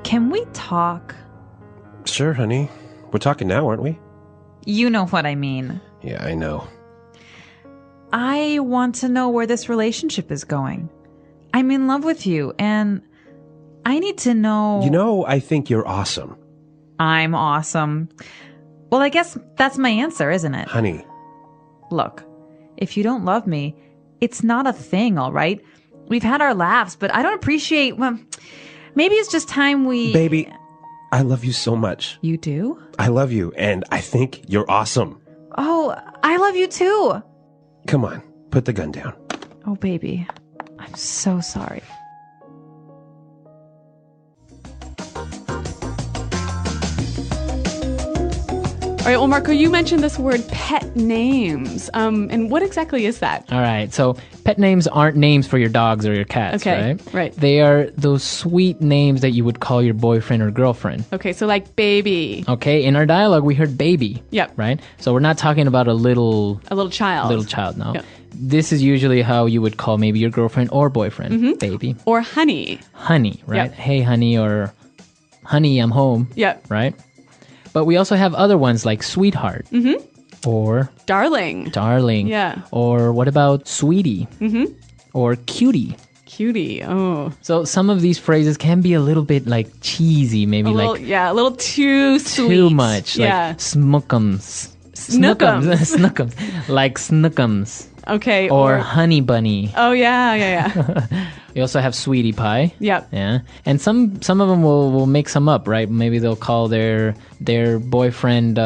Can we talk? Sure, honey. We're talking now, aren't we? You know what I mean. Yeah, I know. I want to know where this relationship is going. I'm in love with you, and I need to know... You know, I think you're awesome. I'm awesome. Well, I guess that's my answer, isn't it? Honey. Look, if you don't love me, it's not a thing, all right? We've had our laughs, but I don't appreciate... Well, maybe it's just time we... Baby, I love you so much. You do? I love you, and I think you're awesome. Oh, I love you too. Come on, put the gun down. Oh, baby, I'm so sorry. All right, well, Marco, you mentioned this word pet names. And what exactly is that? All right. So pet names aren't names for your dogs or your cats, Okay, right? right. They are those sweet names that you would call your boyfriend or girlfriend. Okay, so like baby. Okay. In our dialogue, we heard baby. Yep. Right? So we're not talking about a little child. Little child, no. Yep. This is usually how you would call maybe your girlfriend or boyfriend, baby. Or honey. Honey, right? Yep. Hey, honey, or honey, I'm home. Yep. Right? But we also have other ones like sweetheart or Darling. darling. Yeah. Or what about sweetie or cutie? Cutie. Oh. So some of these phrases can be a little bit like cheesy, maybe A little, like a little too sweet. too much. Yeah. Like snookums. Snookums. Snookums. Like snookums. Okay. Or honey bunny. Oh, yeah. We also have sweetie pie. Yep. Yeah. And some of them will make some up, right? Maybe they'll call their boyfriend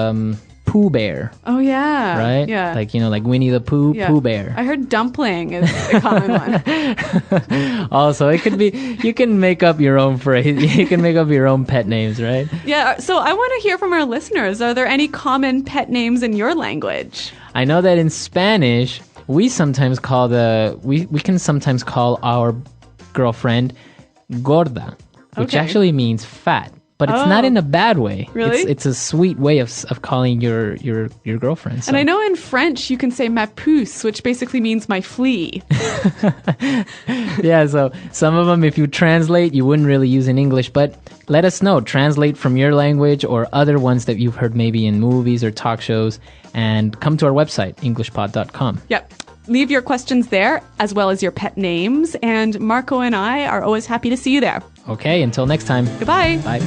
Pooh Bear. Oh, yeah. Right? Yeah. Like, like Winnie the Pooh, Yeah. Pooh Bear. I heard dumpling is a common one. Also, it could be, you can make up your own phrase. You can make up your own pet names, right? Yeah. So I want to hear from our listeners. Are there any common pet names in your language? I know that in Spanish, we sometimes call we can sometimes call our girlfriend gorda, which Okay. actually means fat. But it's not Oh. in a bad way. Really? It's a sweet way of calling your girlfriend. So. And I know in French you can say ma puce, which basically means my flea. Yeah, so some of them, if you translate, you wouldn't really use in English. But let us know. Translate from your language or other ones that you've heard maybe in movies or talk shows. And come to our website, EnglishPod.com. Yep. Leave your questions there, as well as your pet names. And Marco and I are always happy to see you there. Okay, until next time. Goodbye. Bye.